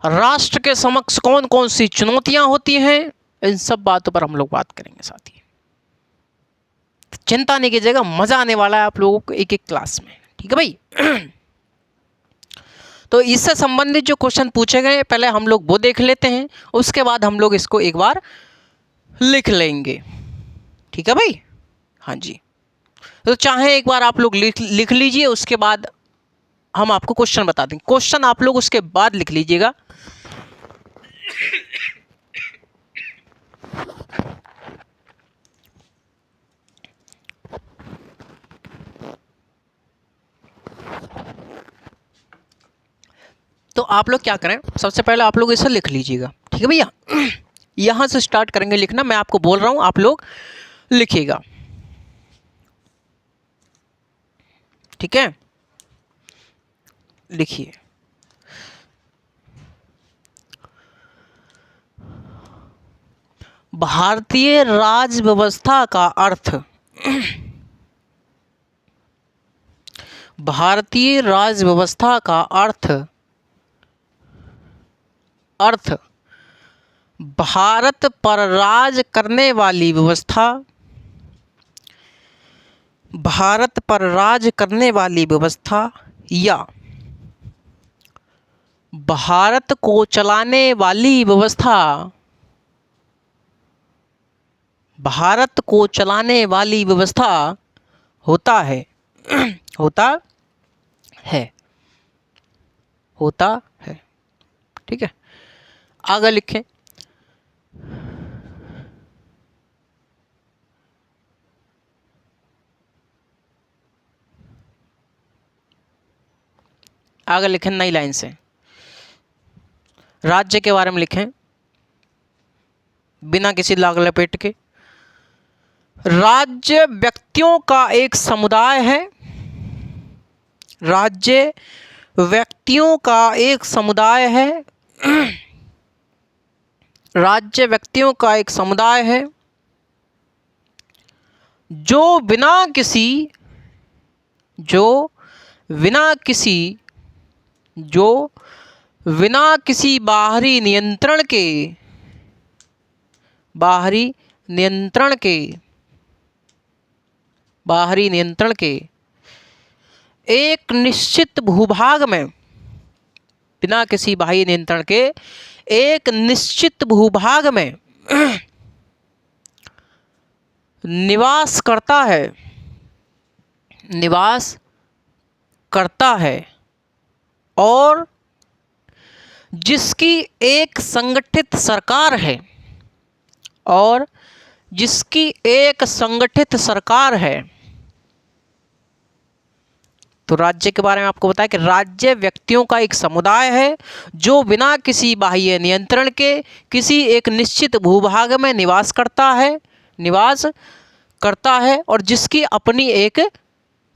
राष्ट्र के समक्ष कौन कौन सी चुनौतियां होती हैं, इन सब बातों पर हम लोग बात करेंगे साथी। चिंता नहीं कीजिएगा, मजा आने वाला है आप लोगों को एक एक क्लास में। ठीक है भाई। तो इससे संबंधित जो क्वेश्चन पूछे गए पहले हम लोग वो देख लेते हैं, उसके बाद हम लोग इसको एक बार लिख लेंगे। ठीक है भाई। हाँ जी, तो चाहे एक बार आप लोग लिख लीजिए, उसके बाद हम आपको क्वेश्चन बता देंगे। क्वेश्चन आप लोग उसके बाद लिख लीजिएगा। तो आप लोग क्या करें, सबसे पहले आप लोग इसे लिख लीजिएगा। ठीक है भैया। यहां से स्टार्ट करेंगे लिखना, मैं आपको बोल रहा हूं, आप लोग लिखिएगा। ठीक है, लिखिए। भारतीय राज व्यवस्था का अर्थ, भारतीय राज व्यवस्था का अर्थ भारत पर राज करने वाली व्यवस्था, भारत पर राज करने वाली व्यवस्था या भारत को चलाने वाली व्यवस्था, भारत को चलाने वाली व्यवस्था होता है। होता है, होता है। ठीक है, आगे लिखें। आगे लिखें नई लाइन से, राज्य के बारे में लिखें बिना किसी लाग लपेट के। राज्य व्यक्तियों का एक समुदाय है, राज्य व्यक्तियों का एक समुदाय है, राज्य व्यक्तियों का एक समुदाय है जो बिना किसी, जो बिना किसी, जो बिना किसी बाहरी नियंत्रण के, बाहरी नियंत्रण के, बाहरी नियंत्रण के एक निश्चित भूभाग में, बिना किसी बाहरी नियंत्रण के एक निश्चित भूभाग में निवास करता है, निवास करता है और जिसकी एक संगठित सरकार है, और जिसकी एक संगठित सरकार है। तो राज्य के बारे में आपको बताया कि राज्य व्यक्तियों का एक समुदाय है जो बिना किसी बाह्य नियंत्रण के किसी एक निश्चित भूभाग में निवास करता है, निवास करता है और जिसकी अपनी एक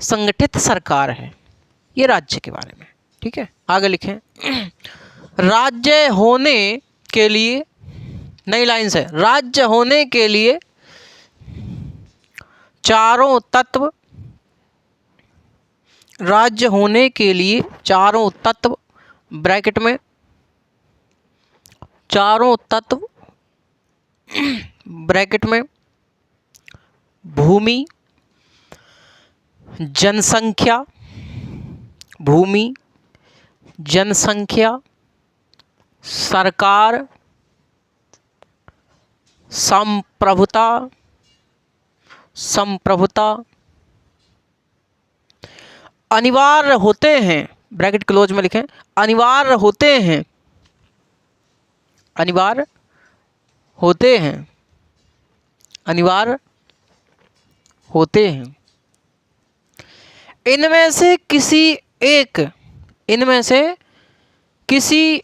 संगठित सरकार है। ये राज्य के बारे में। ठीक है, आगे लिखें। राज्य होने के लिए, नई लाइन से, राज्य होने के लिए चारों तत्व, राज्य होने के लिए चारों तत्व, ब्रैकेट में चारों तत्व, ब्रैकेट में भूमि, जनसंख्या, भूमि, जनसंख्या, सरकार, संप्रभुता, संप्रभुता अनिवार्य होते हैं, ब्रैकेट क्लोज में लिखें, अनिवार्य होते हैं, अनिवार्य होते हैं, अनिवार्य होते हैं। इनमें से किसी एक, इनमें से किसी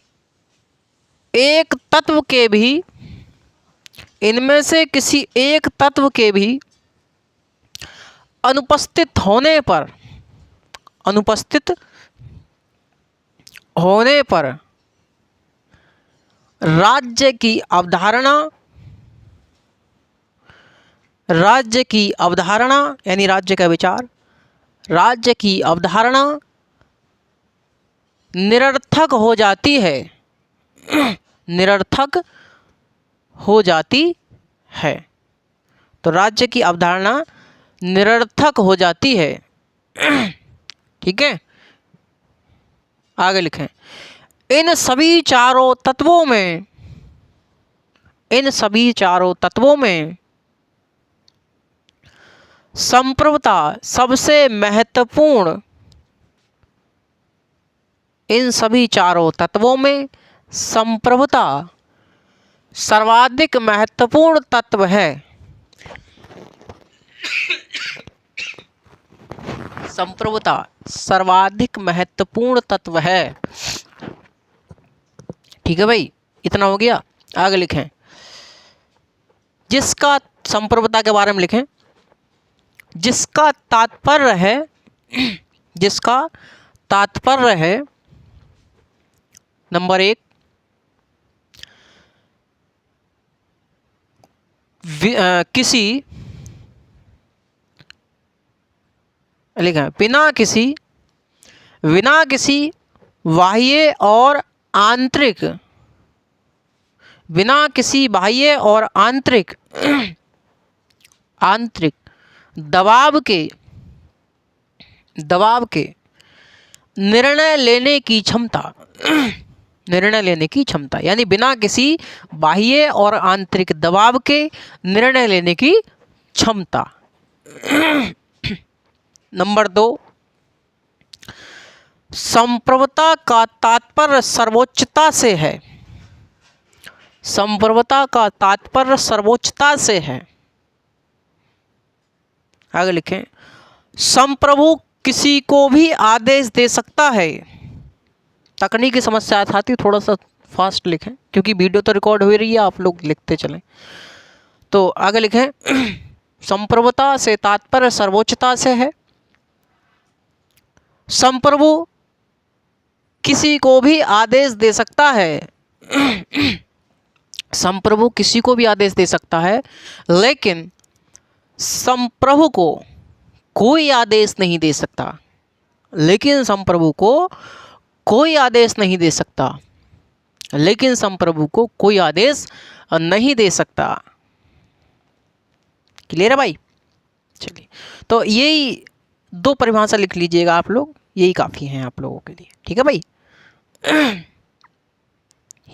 एक तत्व के भी, इनमें से किसी एक तत्व के भी अनुपस्थित होने पर, अनुपस्थित होने पर राज्य की अवधारणा, राज्य की अवधारणा यानी राज्य का विचार, राज्य की अवधारणा निरर्थक हो जाती है, निरर्थक हो जाती है। तो राज्य की अवधारणा निरर्थक हो जाती है। ठीक है, आगे लिखें, इन सभी चारों तत्वों में, इन सभी चारों तत्वों में संप्रभुता सबसे महत्वपूर्ण, इन सभी चारों तत्वों में संप्रभुता सर्वाधिक महत्वपूर्ण तत्व है। संप्रभुता सर्वाधिक महत्वपूर्ण तत्व है। ठीक है भाई, इतना हो गया। आगे लिखें, जिसका, संप्रभुता के बारे में लिखें, जिसका तात्पर्य है, जिसका तात्पर्य है, नंबर 1, किसी, लिखा बिना किसी, बिना किसी बाह्य और आंतरिक, बिना किसी बाह्य और आंतरिक, आंतरिक दबाव के, दबाव के निर्णय लेने की क्षमता, निर्णय लेने की क्षमता, यानी बिना किसी बाह्य और आंतरिक दबाव के निर्णय लेने की क्षमता। नंबर 2, संप्रभुता का तात्पर्य सर्वोच्चता से है, संप्रभुता का तात्पर्य सर्वोच्चता से है। आगे लिखें, संप्रभु किसी को भी आदेश दे सकता है। तकनीकी समस्या आती, थोड़ा सा फास्ट लिखें क्योंकि वीडियो तो रिकॉर्ड हो रही है, आप लोग लिखते चलें। तो आगे लिखें, संप्रभुता से तात्पर्य सर्वोच्चता से है। संप्रभु किसी को भी आदेश दे सकता है, संप्रभु किसी को भी आदेश दे सकता है, लेकिन संप्रभु को कोई आदेश नहीं दे सकता, लेकिन संप्रभु को कोई आदेश नहीं दे सकता, लेकिन संप्रभु को कोई आदेश नहीं दे सकता। क्लियर है भाई? चलिए, तो यही 2 परिभाषा लिख लीजिएगा आप लोग, यही काफ़ी हैं आप लोगों के लिए। ठीक है भाई,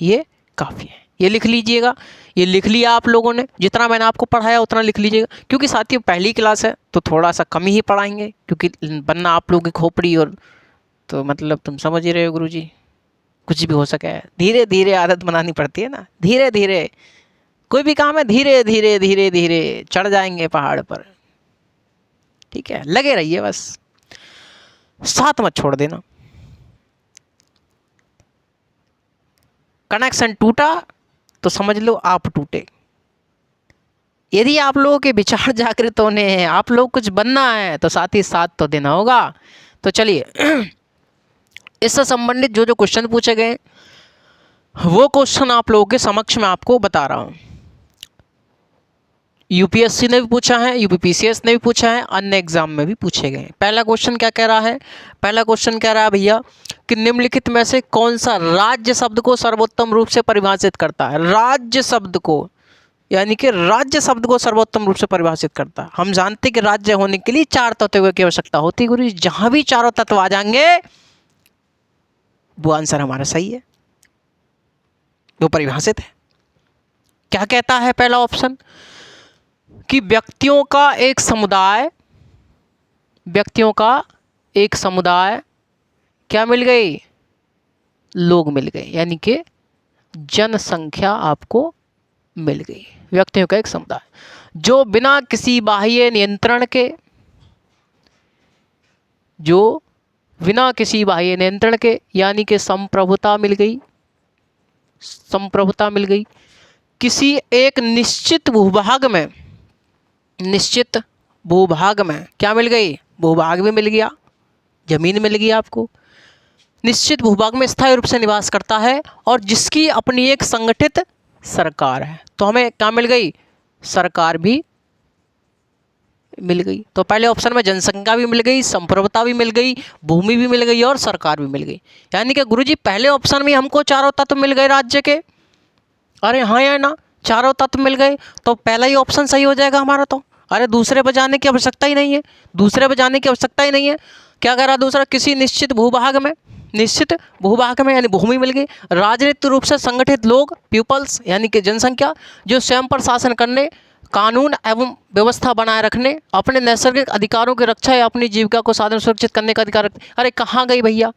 ये काफ़ी है, ये लिख लीजिएगा। ये लिख लिया आप लोगों ने, जितना मैंने आपको पढ़ाया उतना लिख लीजिएगा, क्योंकि साथियों पहली क्लास है तो थोड़ा सा कम ही पढ़ाएंगे, क्योंकि बनना आप लोगों की खोपड़ी, और तो मतलब तुम समझ ही रहे हो गुरुजी, कुछ भी हो सके, धीरे धीरे आदत बनानी पड़ती है ना, धीरे धीरे कोई भी काम है, धीरे धीरे धीरे धीरे चढ़ जाएंगे पहाड़ पर। ठीक है, लगे रहिए बस, साथ मत छोड़ देना। कनेक्शन टूटा तो समझ लो आप टूटे। यदि आप लोगों के विचार जागृत होने हैं, आप लोग कुछ बनना है, तो साथ ही साथ तो देना होगा। तो चलिए, इससे संबंधित जो जो क्वेश्चन पूछे गए वो क्वेश्चन आप लोगों के समक्ष में आपको बता रहा हूँ। यूपीएससी ने भी पूछा है, यूपीपीसीएस ने भी पूछा है, अन्य एग्जाम में भी पूछे गए। पहला क्वेश्चन क्या कह रहा है? पहला क्वेश्चन कह रहा है भैया कि निम्नलिखित में से कौन सा राज्य शब्द को सर्वोत्तम रूप से परिभाषित करता है? राज्य शब्द को, यानी कि राज्य शब्द को सर्वोत्तम रूप से परिभाषित करता है। हम जानते हैं कि राज्य होने के लिए 4 तत्वों की आवश्यकता होती है गुरु। जहां भी चारों तत्व आ जाएंगे वो आंसर हमारा सही है, वो परिभाषित है। क्या कहता है पहला ऑप्शन? कि व्यक्तियों का एक समुदाय, व्यक्तियों का एक समुदाय क्या मिल गई, लोग मिल गए, यानी कि जनसंख्या आपको मिल गई, व्यक्तियों का एक समुदाय जो बिना किसी बाह्य नियंत्रण के, जो बिना किसी बाह्य नियंत्रण के, यानी कि संप्रभुता मिल गई, संप्रभुता मिल गई किसी एक निश्चित भूभाग में, निश्चित भूभाग में क्या मिल गई, भूभाग भी मिल गया, जमीन मिल गई आपको, निश्चित भूभाग में स्थायी रूप से निवास करता है और जिसकी अपनी एक संगठित सरकार है। तो हमें क्या मिल गई, सरकार भी मिल गई। तो पहले ऑप्शन में जनसंख्या भी मिल गई, संप्रभुता भी मिल गई, भूमि भी मिल गई और सरकार भी मिल गई। यानी कि गुरुजी पहले ऑप्शन में हमको चारों तत्व मिल गए राज्य के, अरे हाँ या ना, चारों तत्व मिल गए तो पहला ही ऑप्शन सही हो जाएगा हमारा। तो अरे दूसरे पर जाने की आवश्यकता ही नहीं है, दूसरे पर जाने की आवश्यकता ही नहीं है। क्या कह रहा दूसरा, किसी निश्चित भूभाग में, निश्चित भूभाग में यानी भूमि मिल गई, राजनीतिक रूप से संगठित लोग, पीपल्स यानी कि जनसंख्या, जो स्वयं पर शासन करने, कानून एवं व्यवस्था बनाए रखने, अपने नैसर्गिक अधिकारों की रक्षा या अपनी जीविका को साधन सुरक्षित करने का अधिकार रखते। अरे कहाँ गए भैया,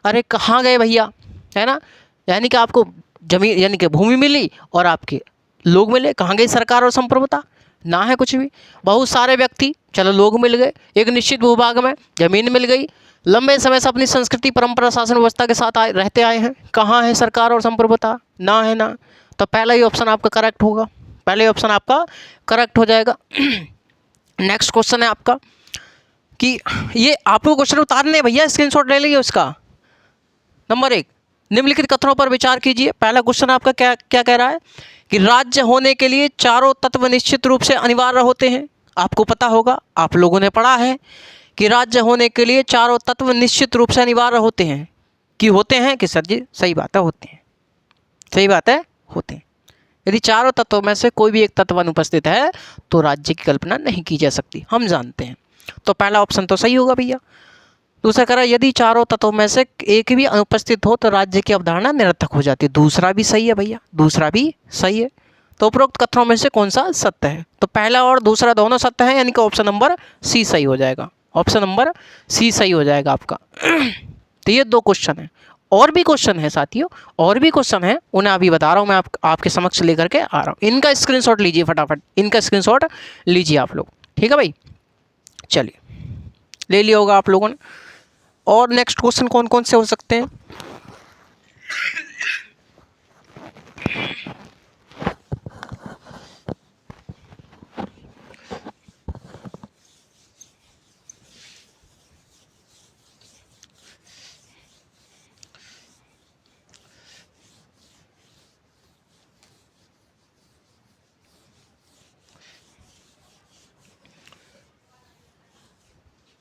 अरे कहाँ गए भैया, है ना। यानी कि आपको जमीन यानी कि भूमि मिली और आपके लोग मिले, कहाँ गई सरकार और संप्रभुता, ना है कुछ भी। बहुत सारे व्यक्ति, चलो लोग मिल गए, एक निश्चित भूभाग में जमीन मिल गई, लंबे समय से अपनी संस्कृति परंपरा शासन व्यवस्था के साथ रहते आए हैं, कहाँ है सरकार और संप्रभुता, ना है ना। तो पहला ही ऑप्शन आपका करेक्ट होगा, पहले ऑप्शन आपका करेक्ट हो जाएगा। नेक्स्ट क्वेश्चन है आपका कि ये आपको क्वेश्चन उतारने भैया, स्क्रीनशॉट ले लीजिए उसका। नंबर 1, निम्नलिखित कथनों पर विचार कीजिए। पहला क्वेश्चन आपका क्या क्या कह रहा है कि राज्य होने के लिए चारों तत्व निश्चित रूप से अनिवार्य होते हैं। आपको पता होगा, आप लोगों ने पढ़ा है कि राज्य होने के लिए चारों तत्व निश्चित रूप से अनिवार्य होते हैं। कि होते हैं कि सर जी, सही बात है, होते हैं, सही बात है, होते हैं। यदि चारों तत्वों में से कोई भी एक तत्व अनुपस्थित है तो राज्य की कल्पना नहीं की जा सकती, हम जानते हैं। तो पहला ऑप्शन तो सही होगा भैया। दूसरा कह रहा है यदि चारों तत्वों में से एक भी अनुपस्थित हो तो राज्य की अवधारणा निरर्थक हो जाती है। दूसरा भी सही है भैया, दूसरा भी सही है। तो उपरोक्त कथनों में से कौन सा सत्य है? तो पहला और दूसरा दोनों सत्य है, यानी कि ऑप्शन नंबर सी सही हो जाएगा, ऑप्शन नंबर सी सही हो जाएगा आपका। तो ये 2 क्वेश्चन है, और भी क्वेश्चन है साथियों, और भी क्वेश्चन है, उन्हें अभी बता रहा हूँ मैं, आपके समक्ष लेकर के आ रहा हूँ। इनका स्क्रीनशॉट लीजिए फटाफट, इनका स्क्रीनशॉट लीजिए आप लोग, ठीक है भाई। चलिए, ले लिया होगा आप लोगों ने। और नेक्स्ट क्वेश्चन कौन कौन से हो सकते हैं?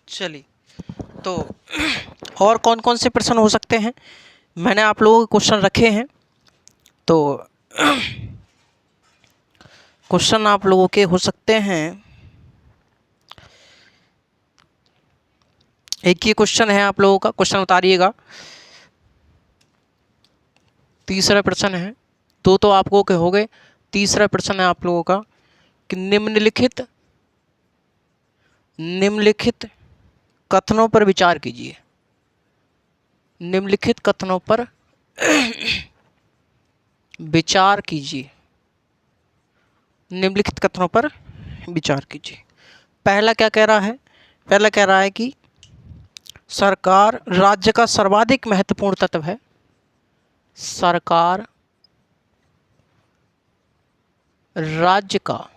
चलिए, तो और कौन कौन से प्रश्न हो सकते हैं, मैंने आप लोगों के क्वेश्चन रखे हैं। तो क्वेश्चन आप लोगों के हो सकते हैं, एक ही क्वेश्चन है आप लोगों का, क्वेश्चन उतारिएगा। तीसरा प्रश्न है, 2 तो आप लोगों के हो गए। तीसरा प्रश्न है आप लोगों का कि निम्नलिखित कथनों पर विचार कीजिए। निम्नलिखित कथनों पर विचार कीजिए, निम्नलिखित कथनों पर विचार कीजिए। पहला क्या कह रहा है? पहला कह रहा है कि सरकार राज्य का सर्वाधिक महत्वपूर्ण तत्व है। सरकार राज्य का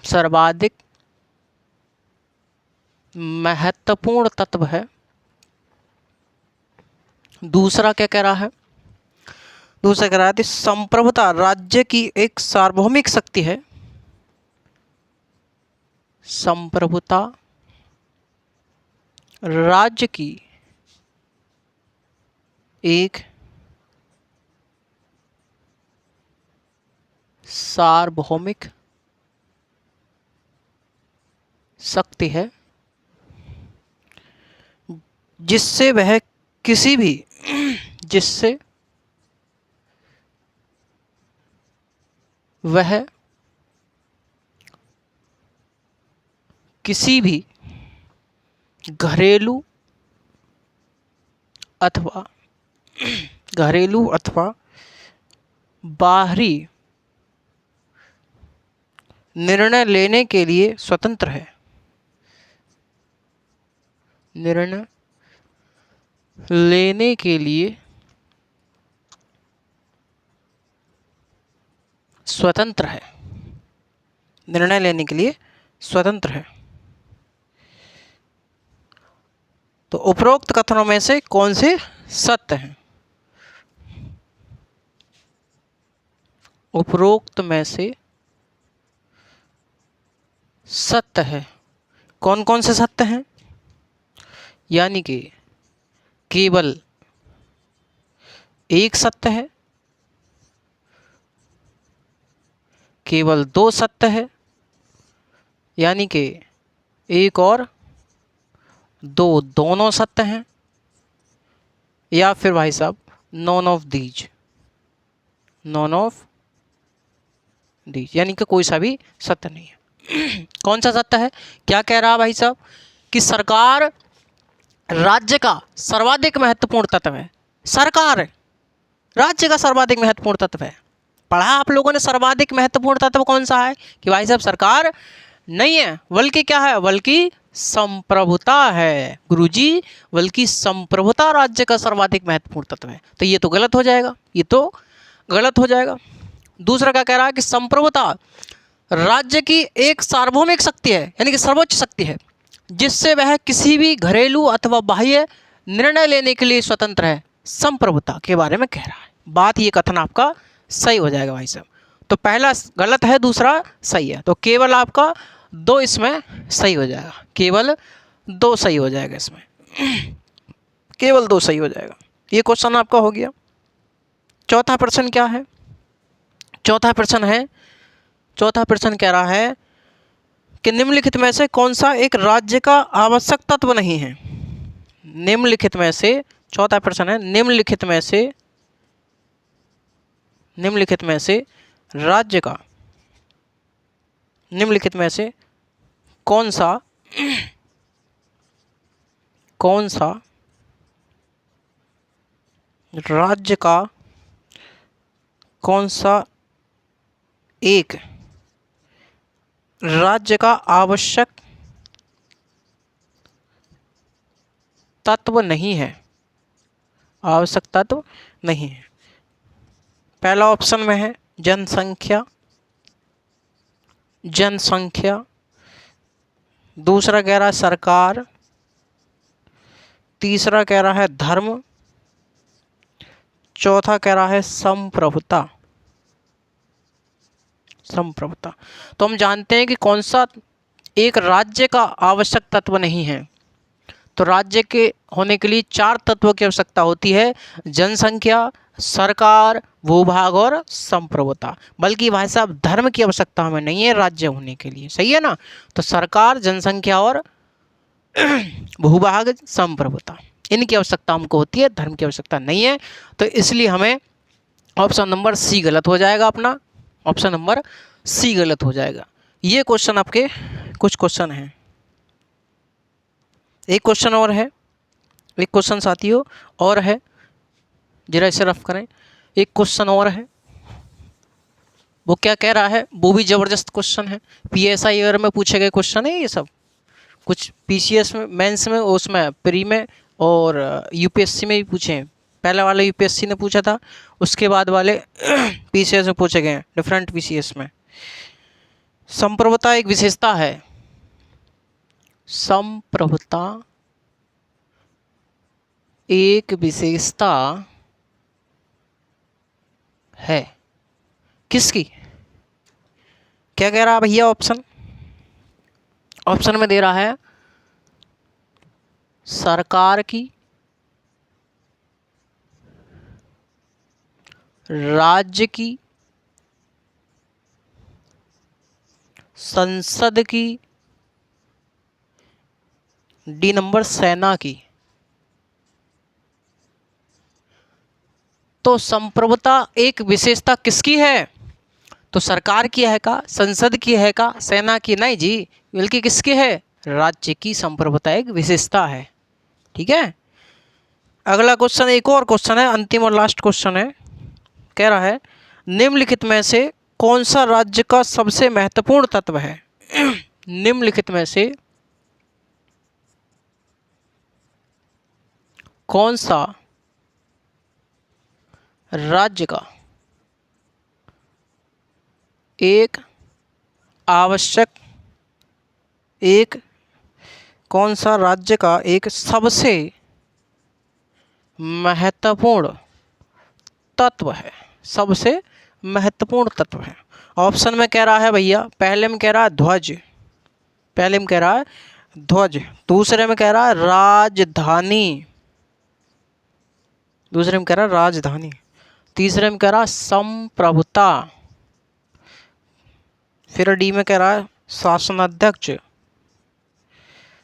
सर्वाधिक महत्वपूर्ण तत्व है। दूसरा क्या कह रहा है? दूसरा कह रहा है कि संप्रभुता राज्य की एक सार्वभौमिक शक्ति है। संप्रभुता राज्य की एक सार्वभौमिक शक्ति है जिससे वह किसी भी जिससे वह किसी भी घरेलू अथवा बाहरी निर्णय लेने के लिए स्वतंत्र है। निर्णय लेने के लिए स्वतंत्र है। निर्णय लेने के लिए स्वतंत्र है। तो उपरोक्त कथनों में से कौन से सत्य हैं? उपरोक्त में से सत्य है। कौन कौन से सत्य हैं? यानी कि केवल एक सत्य है, केवल दो सत्य है, यानी कि एक और दो दोनों सत्य हैं, या फिर भाई साहब नॉन ऑफ दीज, यानी कि कोई सा भी सत्य नहीं है। कौन सा सत्य है? क्या कह रहा है भाई साहब कि सरकार राज्य का सर्वाधिक महत्वपूर्ण तत्व है। सरकार राज्य का सर्वाधिक महत्वपूर्ण तत्व है। पढ़ा आप लोगों ने सर्वाधिक महत्वपूर्ण तत्व कौन सा है? कि भाई साहब सरकार नहीं है, बल्कि क्या है? बल्कि संप्रभुता है गुरुजी, बल्कि संप्रभुता राज्य का सर्वाधिक महत्वपूर्ण तत्व है। तो ये तो गलत हो जाएगा, ये तो गलत हो जाएगा। दूसरा क्या कह रहा है? कि संप्रभुता राज्य की एक सार्वभौमिक शक्ति है, यानी कि सर्वोच्च शक्ति है, जिससे वह किसी भी घरेलू अथवा बाह्य निर्णय लेने के लिए स्वतंत्र है। संप्रभुता के बारे में कह रहा है बात। ये कथन आपका सही हो जाएगा भाई साहब। तो पहला गलत है, दूसरा सही है। तो केवल आपका दो इसमें सही हो जाएगा, केवल दो सही हो जाएगा इसमें, केवल दो सही हो जाएगा। ये क्वेश्चन आपका हो गया। चौथा प्रश्न क्या है? चौथा प्रश्न कह रहा है कि निम्नलिखित में से कौन सा एक राज्य का आवश्यक तत्व नहीं है? निम्नलिखित में से, चौथा प्रश्न है, निम्नलिखित में से राज्य का, निम्नलिखित में से कौन सा राज्य का कौन सा एक राज्य का आवश्यक तत्व नहीं है? आवश्यक तत्व नहीं है। पहला ऑप्शन में है जनसंख्या, दूसरा कह रहा है सरकार, तीसरा कह रहा है धर्म, चौथा कह रहा है संप्रभुता। तो हम जानते हैं कि कौन सा एक राज्य का आवश्यक तत्व नहीं है। तो राज्य के होने के लिए चार तत्वों की आवश्यकता होती है: जनसंख्या, सरकार, भूभाग और संप्रभुता। बल्कि भाई साहब धर्म की आवश्यकता हमें नहीं है राज्य होने के लिए, सही है ना? तो सरकार, जनसंख्या और भूभाग, संप्रभुता, इनकी आवश्यकता हमको होती है, धर्म की आवश्यकता नहीं है। तो इसलिए हमें ऑप्शन नंबर सी गलत हो जाएगा अपना, ऑप्शन नंबर सी गलत हो जाएगा। ये क्वेश्चन आपके कुछ क्वेश्चन हैं। एक क्वेश्चन और है, एक क्वेश्चन साथियों और है, जरा इसे रफ करें। एक क्वेश्चन और है, वो क्या कह रहा है? वो भी ज़बरदस्त क्वेश्चन है। पीएसआई ईयर में पूछे गए क्वेश्चन है ये सब, कुछ पीसीएस में, मेंस में, उसमें प्री में और यूपीएससी में भी पूछे हैं। पहला वाला यूपीएससी ने पूछा था, उसके बाद वाले पीसीएस में पूछे गए हैं, डिफरेंट पीसीएस में। संप्रभुता एक विशेषता है, संप्रभुता एक विशेषता है। किसकी? क्या कह रहा है भैया? ऑप्शन में दे रहा है सरकार की, राज्य की, संसद की, डी नंबर सेना की। तो संप्रभुता एक विशेषता किसकी है? तो सरकार की है का, संसद की है का, सेना की? नहीं जी, बल्कि किसकी है? राज्य की संप्रभुता एक विशेषता है। ठीक है, अगला क्वेश्चन, एक और क्वेश्चन है, अंतिम और लास्ट क्वेश्चन है। कह रहा है निम्नलिखित में से कौन सा राज्य का सबसे महत्वपूर्ण तत्व है? निम्नलिखित में से कौन सा राज्य का एक आवश्यक एक कौन सा राज्य का एक सबसे महत्वपूर्ण तत्व है? सबसे महत्वपूर्ण तत्व है। ऑप्शन में कह रहा है भैया, पहले में कह रहा है ध्वज, पहले में कह रहा है ध्वज, दूसरे में कह रहा है राजधानी, दूसरे में कह रहा है राजधानी, तीसरे में कह रहा है संप्रभुता, फिर डी में कह रहा है शासनाध्यक्ष,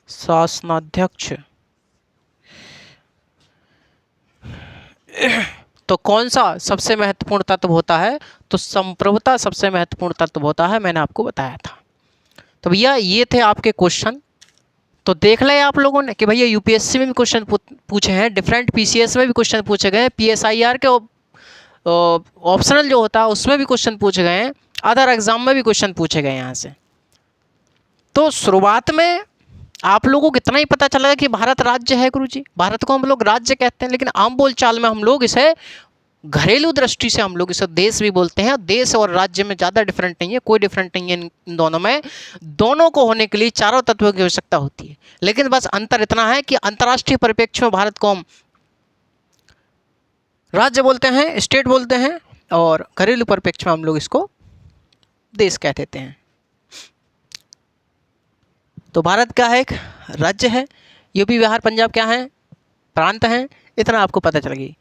शासनाध्यक्ष। तो कौन सा सबसे महत्वपूर्ण तत्व होता है? तो संप्रभुता सबसे महत्वपूर्ण तत्व होता है, मैंने आपको बताया था। तो भैया ये थे आपके क्वेश्चन। तो देख लें आप लोगों ने कि भैया यूपीएससी में भी क्वेश्चन पूछे हैं, डिफरेंट पीसीएस में भी क्वेश्चन पूछे गए हैं, पीएसआईआर के ऑप्शनल जो होता है उसमें भी क्वेश्चन पूछे गए हैं, अदर एग्जाम में भी क्वेश्चन पूछे गए यहाँ से। तो शुरुआत में आप लोगों को इतना ही पता चला कि भारत राज्य है गुरुजी, भारत को हम लोग राज्य कहते हैं, लेकिन आम बोलचाल में हम लोग इसे घरेलू दृष्टि से हम लोग इसे देश भी बोलते हैं। देश और राज्य में ज़्यादा डिफरेंट नहीं है, कोई डिफरेंट नहीं है इन दोनों में। दोनों को होने के लिए चारों तत्वों की आवश्यकता होती है, लेकिन बस अंतर इतना है कि अंतर्राष्ट्रीय परिप्रेक्ष्य में भारत को हम राज्य बोलते हैं, स्टेट बोलते हैं, और घरेलू परिप्रेक्ष्य में हम लोग इसको देश कह देते हैं। तो भारत क्या है? एक राज्य है। यूपी बिहार पंजाब क्या है? प्रांत हैं। इतना आपको पता चल गई।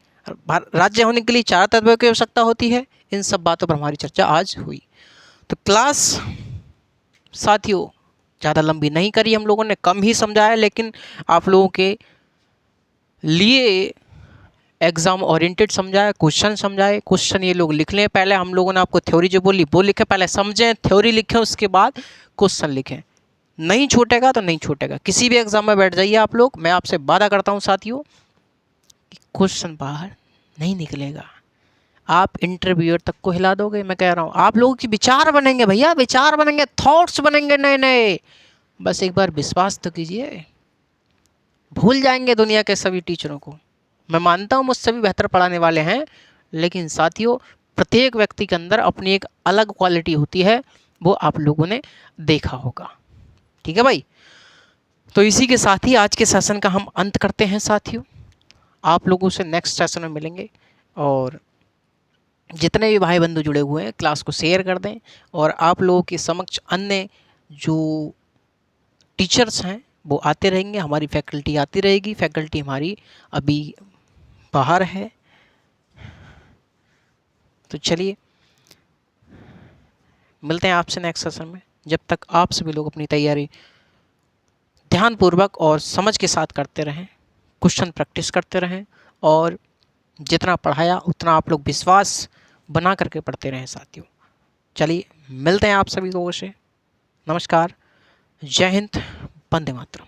राज्य होने के लिए चार तत्वों की आवश्यकता होती है। इन सब बातों पर हमारी चर्चा आज हुई। तो क्लास साथियों ज़्यादा लंबी नहीं करी हम लोगों ने, कम ही समझाया, लेकिन आप लोगों के लिए एग्ज़ाम ओरिएंटेड समझाया, क्वेश्चन समझाए। क्वेश्चन ये लोग लिख लें, पहले हम लोगों ने आपको थ्योरी जो बोली वो लिखें, पहले समझें, थ्योरी लिखें, उसके बाद क्वेश्चन लिखें। नहीं छूटेगा तो नहीं छूटेगा, किसी भी एग्ज़ाम में बैठ जाइए आप लोग, मैं आपसे वादा करता हूँ साथियों कि क्वेश्चन बाहर नहीं निकलेगा। आप इंटरव्यूअर तक को हिला दोगे। मैं कह रहा हूँ आप लोगों की विचार बनेंगे भैया, विचार बनेंगे, थॉट्स बनेंगे नए नए। बस एक बार विश्वास तो कीजिए, भूल जाएंगे दुनिया के सभी टीचरों को। मैं मानता हूँ मुझसे भी बेहतर पढ़ाने वाले हैं, लेकिन साथियों प्रत्येक व्यक्ति के अंदर अपनी एक अलग क्वालिटी होती है, वो आप लोगों ने देखा होगा। ठीक है भाई, तो इसी के साथ ही आज के सेशन का हम अंत करते हैं साथियों। आप लोगों से नेक्स्ट सेशन में मिलेंगे, और जितने भी भाई बंधु जुड़े हुए हैं क्लास को शेयर कर दें, और आप लोगों के समक्ष अन्य जो टीचर्स हैं वो आते रहेंगे, हमारी फैकल्टी आती रहेगी। फैकल्टी हमारी अभी बाहर है। तो चलिए मिलते हैं आपसे नेक्स्ट सेशन में। जब तक आप सभी लोग अपनी तैयारी ध्यानपूर्वक और समझ के साथ करते रहें, क्वेश्चन प्रैक्टिस करते रहें, और जितना पढ़ाया उतना आप लोग विश्वास बना करके पढ़ते रहें साथियों। चलिए मिलते हैं आप सभी लोगों से। नमस्कार, जय हिंद, वंदे मातरम।